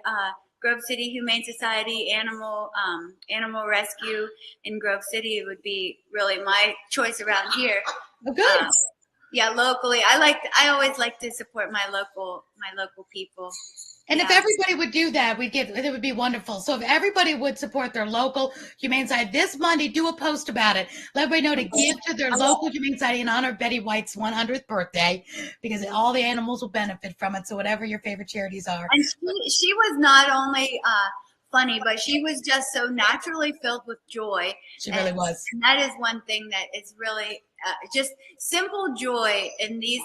Grove City Humane Society, Animal Rescue in Grove City would be really my choice around here. Oh, good. Yeah, locally. I always like to support my local people. And if everybody would do that, it would be wonderful. So if everybody would support their local humane society this Monday, do a post about it. Let everybody know to give to their local humane society in honor of Betty White's 100th birthday, because all the animals will benefit from it. So whatever your favorite charities are. And she was not only funny, but she was just so naturally filled with joy. She really was. And that is one thing that is really just simple joy in these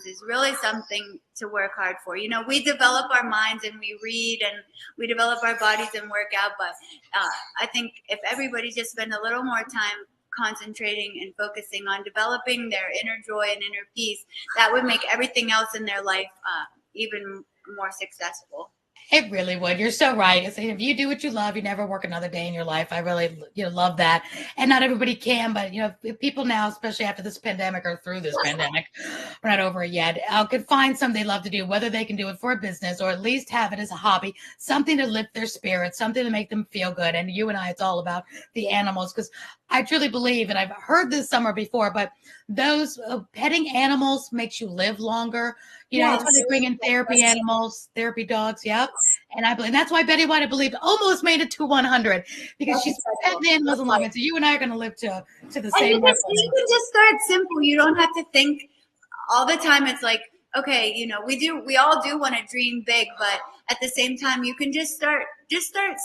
is really something to work hard for. We develop our minds and we read and we develop our bodies and work out, but I think if everybody just spent a little more time concentrating and focusing on developing their inner joy and inner peace, that would make everything else in their life even more successful. It really would. You're so right. It's, if you do what you love, you never work another day in your life. I really, love that. And not everybody can, but if people now, especially after this pandemic or through this pandemic, we're not over it yet, could find something they love to do, whether they can do it for a business or at least have it as a hobby, something to lift their spirits, something to make them feel good. And you and I, it's all about the animals because I truly believe, and I've heard this somewhere before, but those petting animals makes you live longer. That's why Yes. they bring in therapy animals, therapy dogs. Yep. And I believe that's why Betty White, I believe, almost made it to 100 because That's she's petting the animals and loving. So you and I are going to live to the And same you can just start simple. You don't have to think all the time. It's like, okay, we all do want to dream big, but at the same time, you can just start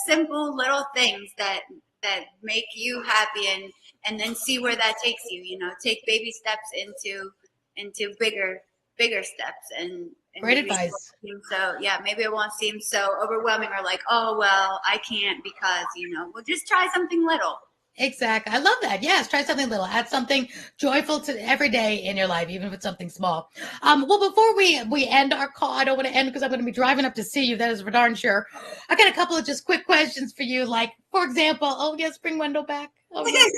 simple little things that make you happy, and then see where that takes you. Take baby steps into bigger steps, and Great maybe advice. maybe it won't seem so overwhelming or like, oh well, I can't because we'll just try something little. Exactly. I love that. Yes, try something little. Add something joyful to every day in your life, even if it's something small. Well, before we end our call, I don't want to end because I'm going to be driving up to see you. That is for darn sure. I got a couple of just quick questions for you. Like, for example, oh yes, bring window back. Oh yes,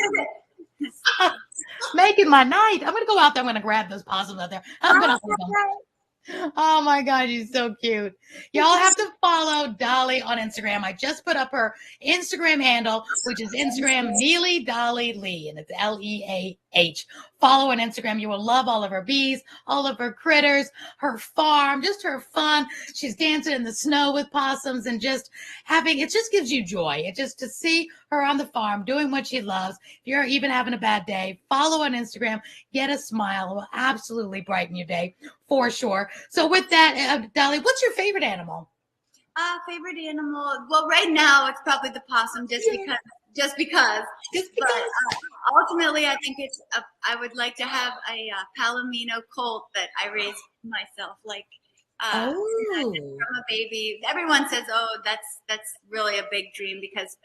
making my night. I'm going to go out there. I'm going to grab those possums out there. I'm going to hold them. Oh my God, she's so cute. Y'all have to follow Dolly on Instagram. I just put up her Instagram handle, which is Instagram Neely Dolly Lee, and it's Leah. Follow on Instagram. You will love all of her bees, all of her critters, her farm, just her fun. She's dancing in the snow with possums and just it just gives you joy. It just to see her on the farm doing what she loves. If you're even having a bad day, follow on Instagram, get a smile. It will absolutely brighten your day for sure. So with that, Dolly, what's your favorite animal? Favorite animal? Well, right now it's probably the possum, just Yeah. because. Just because. Just But because. ultimately, I think I would like to have a Palomino colt that I raised myself, like Oh, from a baby. Everyone says, "Oh, that's really a big dream because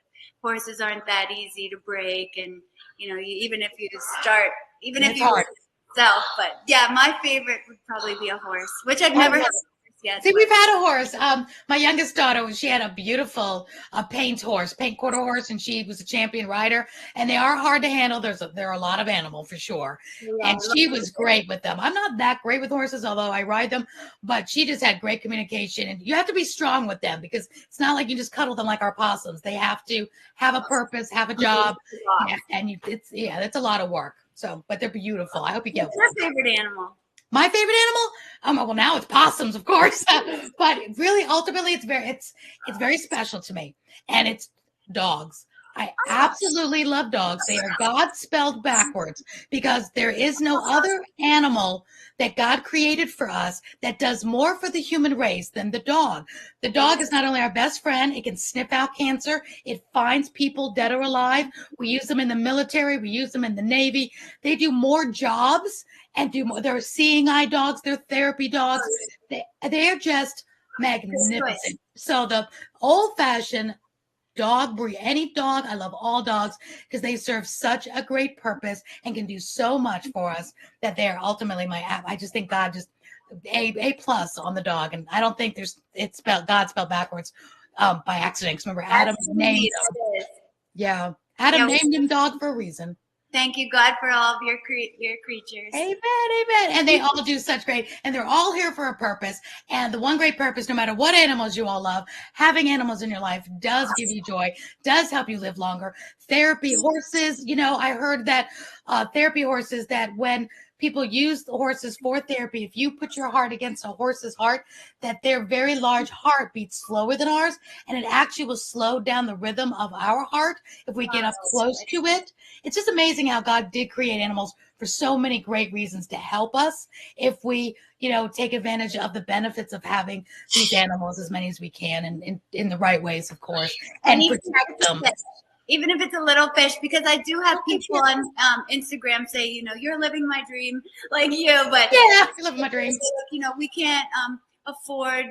horses aren't that easy to break, and even if you start, even if it's you hard. self." But yeah, my favorite would probably be a horse, which I've Oh, never had yes. a horse yet. See, But we've had a horse. My youngest daughter, she had a beautiful paint horse, paint quarter horse, and she was a champion rider. And they are hard to handle. There are a lot of animal for sure. yeah, And she was great with them. I'm not that great with horses, although I ride them, but she just had great communication. And you have to be strong with them because it's not like you just cuddle them like our possums. They have to have a purpose, have a job, and it's a lot of work. So, but they're beautiful. I hope you get what's one. your favorite animal? My favorite animal? Well, now it's possums, of course, but really, ultimately, it's very special to me, and it's dogs. I absolutely love dogs. They are God spelled backwards because there is no other animal that God created for us that does more for the human race than the dog. The dog is not only our best friend, it can sniff out cancer, it finds people dead or alive. We use them in the military, we use them in the Navy. They do more jobs and do more. They're seeing eye dogs, they're therapy dogs. They're just magnificent. So the old fashioned dog breed, any dog, I love all dogs because they serve such a great purpose and can do so much for us that they're ultimately I just think God just a plus on the dog, and I don't think it's spelled God spelled backwards by accident. Because remember, Adam That's named sweet. him. It is. Yeah, Adam Yeah. named him dog for a reason. Thank you, God, for all of your creatures. Amen, amen. And they all do such great, and they're all here for a purpose. And the one great purpose, no matter what animals you all love, having animals in your life does give you joy, does help you live longer. Therapy horses, I heard that therapy horses, that when people use the horses for therapy, if you put your heart against a horse's heart, that their very large heart beats slower than ours, and it actually will slow down the rhythm of our heart if we get up close to it. It's just amazing how God did create animals for so many great reasons to help us if we, take advantage of the benefits of having these animals as many as we can and in the right ways, of course, And and protect them. even if it's a little fish, because I do have people on Instagram say, you're living my dream like you, but Yeah, I live my dream. we can't afford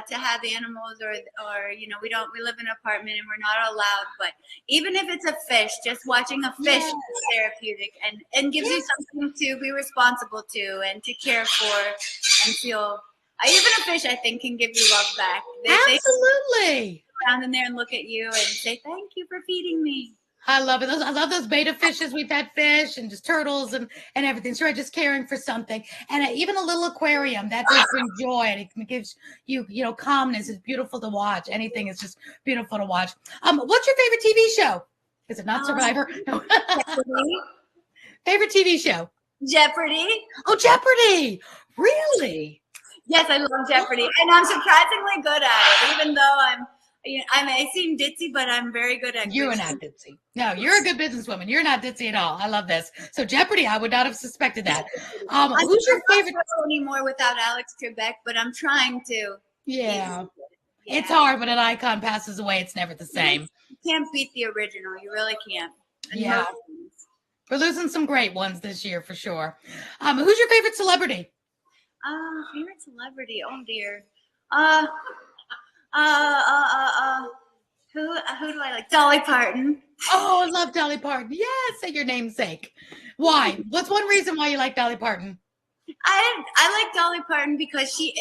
to have animals, or we live in an apartment and we're not allowed. But even if it's a fish, just watching a fish is therapeutic and gives you something to be responsible to and to care for and feel Even a fish, I think, can give you love back. They Absolutely. around in there and look at you and say, "Thank you for feeding me." I love it. I love those beta fishes. We've had fish and just turtles and everything. So just caring for something, and even a little aquarium that just brings joy and it gives you calmness. It's beautiful to watch. Anything is just beautiful to watch. What's your favorite TV show? Is it not Survivor? No. Favorite TV show? Jeopardy. Oh, Jeopardy! Really? Yes, I love Jeopardy, and I'm surprisingly good at it. Even though I may seem ditzy, but I'm very good at. You're not ditzy. No, you're a good businesswoman. You're not ditzy at all. I love this. So Jeopardy, I would not have suspected that. Who's your favorite? Anymore without Alex Trebek, but I'm trying to. Yeah. It's hard when an icon passes away. It's never the same. You can't beat the original. You really can't. Yeah. We're losing some great ones this year for sure. Who's your favorite celebrity? Favorite celebrity? Oh dear. Who do I like? Dolly Parton. Oh, I love Dolly Parton. Yes, say your namesake. Why? What's one reason why you like Dolly Parton? I like Dolly Parton because she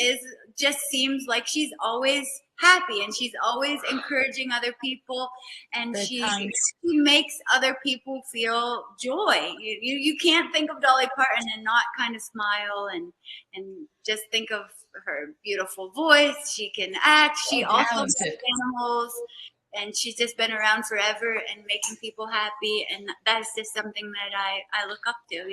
just seems like she's always happy and she's always encouraging other people, and she makes other people feel joy. You can't think of Dolly Parton and not kind of smile and just think of her beautiful voice. She can act. She also loves animals, and she's just been around forever and making people happy, and that's just something that I look up to,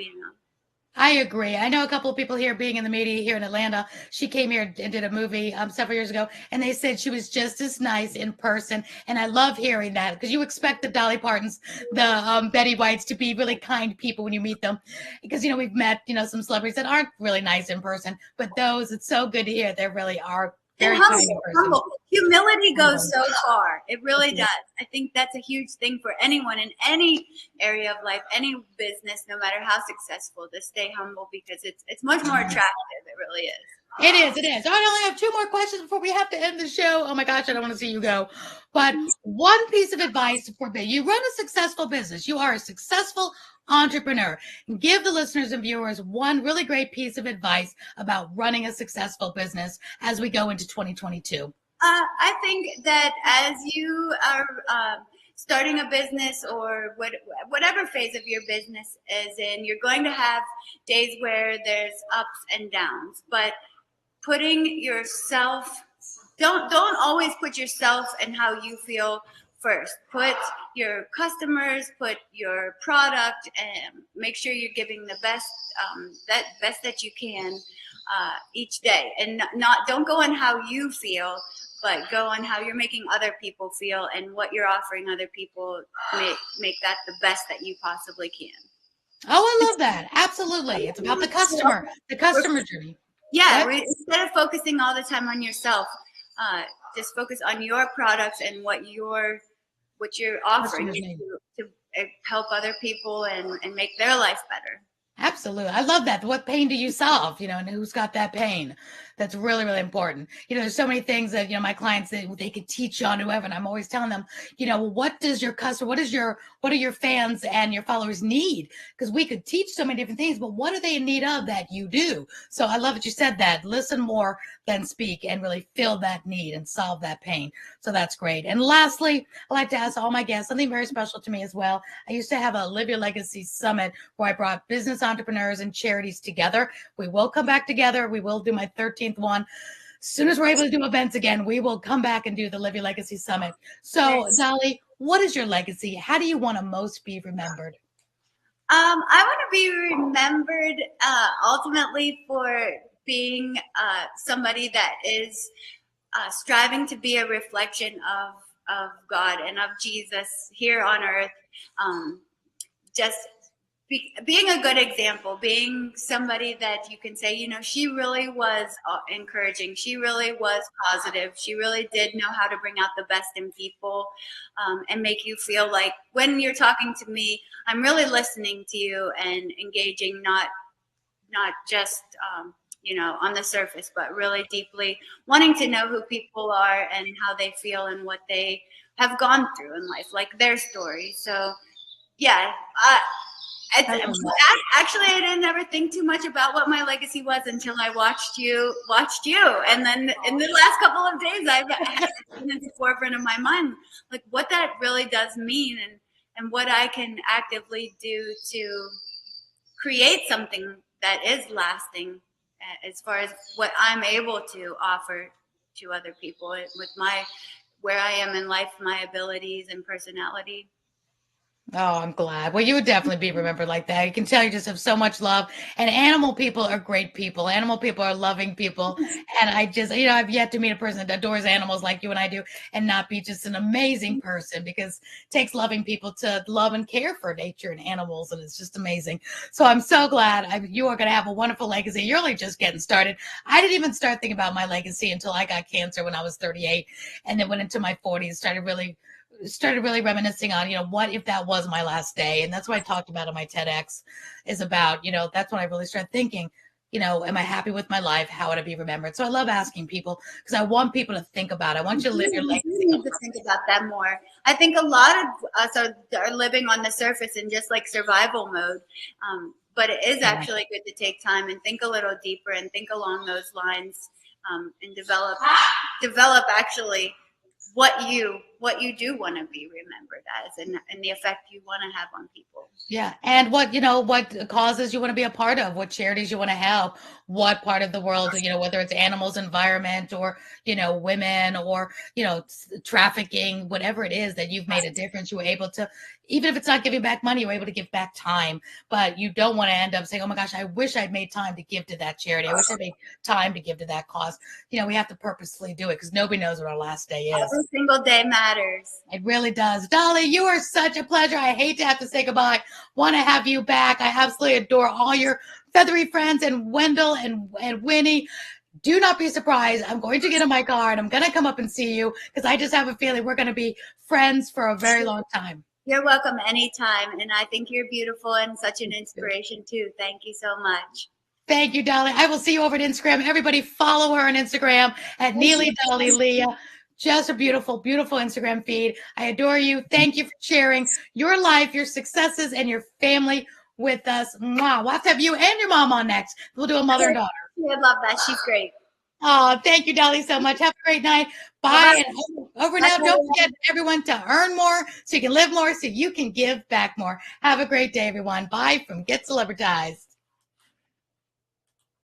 I agree. I know a couple of people here being in the media here in Atlanta. She came here and did a movie several years ago, and they said she was just as nice in person. And I love hearing that because you expect the Dolly Partons, the Betty Whites to be really kind people when you meet them. Because, we've met, some celebrities that aren't really nice in person, but those, it's so good to hear they really are very humble. Humility goes so far. It really does. I think that's a huge thing for anyone in any area of life, any business, no matter how successful, to stay humble because it's much more attractive. It really is. It is. It is. I only have 2 more questions before we have to end the show. Oh my gosh, I don't want to see you go. But one piece of advice for you run a successful business. You are a successful entrepreneur. Give the listeners and viewers one really great piece of advice about running a successful business as we go into 2022. I think that as you are starting a business or whatever phase of your business is in, you're going to have days where there's ups and downs, but putting yourself, don't always put yourself and how you feel first. Put your customers, put your product, and make sure you're giving the best that you can each day, and don't go on how you feel, but go on how you're making other people feel and what you're offering other people. Make that the best that you possibly can. Oh, I love that. Absolutely. It's about the customer journey. Yeah, instead of focusing all the time on yourself, just focus on your products and what you're offering to help other people and make their life better. Absolutely. I love that. What pain do you solve? And who's got that pain? That's really, really important. There's so many things that, my clients, they could teach on whoever. And I'm always telling them, what does your customer, what are your fans and your followers need? Because we could teach so many different things, but what are they in need of that you do? So I love that you said that. Listen more than speak and really fill that need and solve that pain. So that's great. And lastly, I like to ask all my guests something very special to me as well. I used to have a Live Your Legacy Summit where I brought business entrepreneurs and charities together. We will come back together. We will do my 13th one. As soon as we're able to do events again, we will come back and do the Live Your Legacy Summit. So, yes. Dolly, what is your legacy? How do you want to most be remembered? I want to be remembered ultimately for being somebody that is striving to be a reflection of God and of Jesus here on earth. Just being a good example, being somebody that you can say, she really was encouraging. She really was positive. She really did know how to bring out the best in people and make you feel like when you're talking to me, I'm really listening to you and engaging, not just, on the surface, but really deeply wanting to know who people are and how they feel and what they have gone through in life, like their story. So, yeah, It's, I love that. actually, I didn't ever think too much about what my legacy was until I watched you, and then in the last couple of days, I've had it been at the forefront of my mind, like what that really does mean, and what I can actively do to create something that is lasting, as far as what I'm able to offer to other people with my where I am in life, my abilities and personality. Oh, I'm glad. Well, you would definitely be remembered like that. You can tell you just have so much love. And animal people are great people. Animal people are loving people. And I just, I've yet to meet a person that adores animals like you and I do and not be just an amazing person because it takes loving people to love and care for nature and animals. And it's just amazing. So I'm so glad you are going to have a wonderful legacy. You're only just getting started. I didn't even start thinking about my legacy until I got cancer when I was 38 and then went into my 40s, started really reminiscing on, what if that was my last day? And that's what I talked about on my TEDx is about, that's when I really started thinking, am I happy with my life? How would I be remembered? So I love asking people because I want people to think about it. I want you to live your We do legacy. need to think about that more. I think a lot of us are living on the surface in just like survival mode. But it is Yeah. actually good to take time and think a little deeper and think along those lines, and develop actually what you do want to be remembered as, and the effect you want to have on people. Yeah. And what causes you want to be a part of, what charities you want to help, what part of the world, whether it's animals, environment, or, women, or, trafficking, whatever it is that you've made a difference, you were able to, even if it's not giving back money, you're able to give back time. But you don't want to end up saying, oh my gosh, I wish I'd made time to give to that charity. I wish I made time to give to that cause. We have to purposely do it because nobody knows what our last day is. Every single day matters. It really does. Dolly, you are such a pleasure. I hate to have to say goodbye. Want to have you back. I absolutely adore all your feathery friends and Wendell and Winnie. Do not be surprised. I'm going to get in my car and I'm going to come up and see you because I just have a feeling we're going to be friends for a very long time. You're welcome anytime, and I think you're beautiful and such an inspiration too. Thank you so much. Thank you, Dolly. I will see you over at Instagram. Everybody follow her on Instagram at Neely Dolly Leah. Just a beautiful, beautiful Instagram feed. I adore you. Thank you for sharing your life, your successes, and your family with us. Mwah. We'll have to have you and your mom on next. We'll do a mother and daughter. I love that. She's great. Oh, thank you, Dolly, so much. Have a great night. Bye. Bye-bye. And over now, don't forget everyone to earn more so you can live more, so you can give back more. Have a great day, everyone. Bye from Get Celebritized.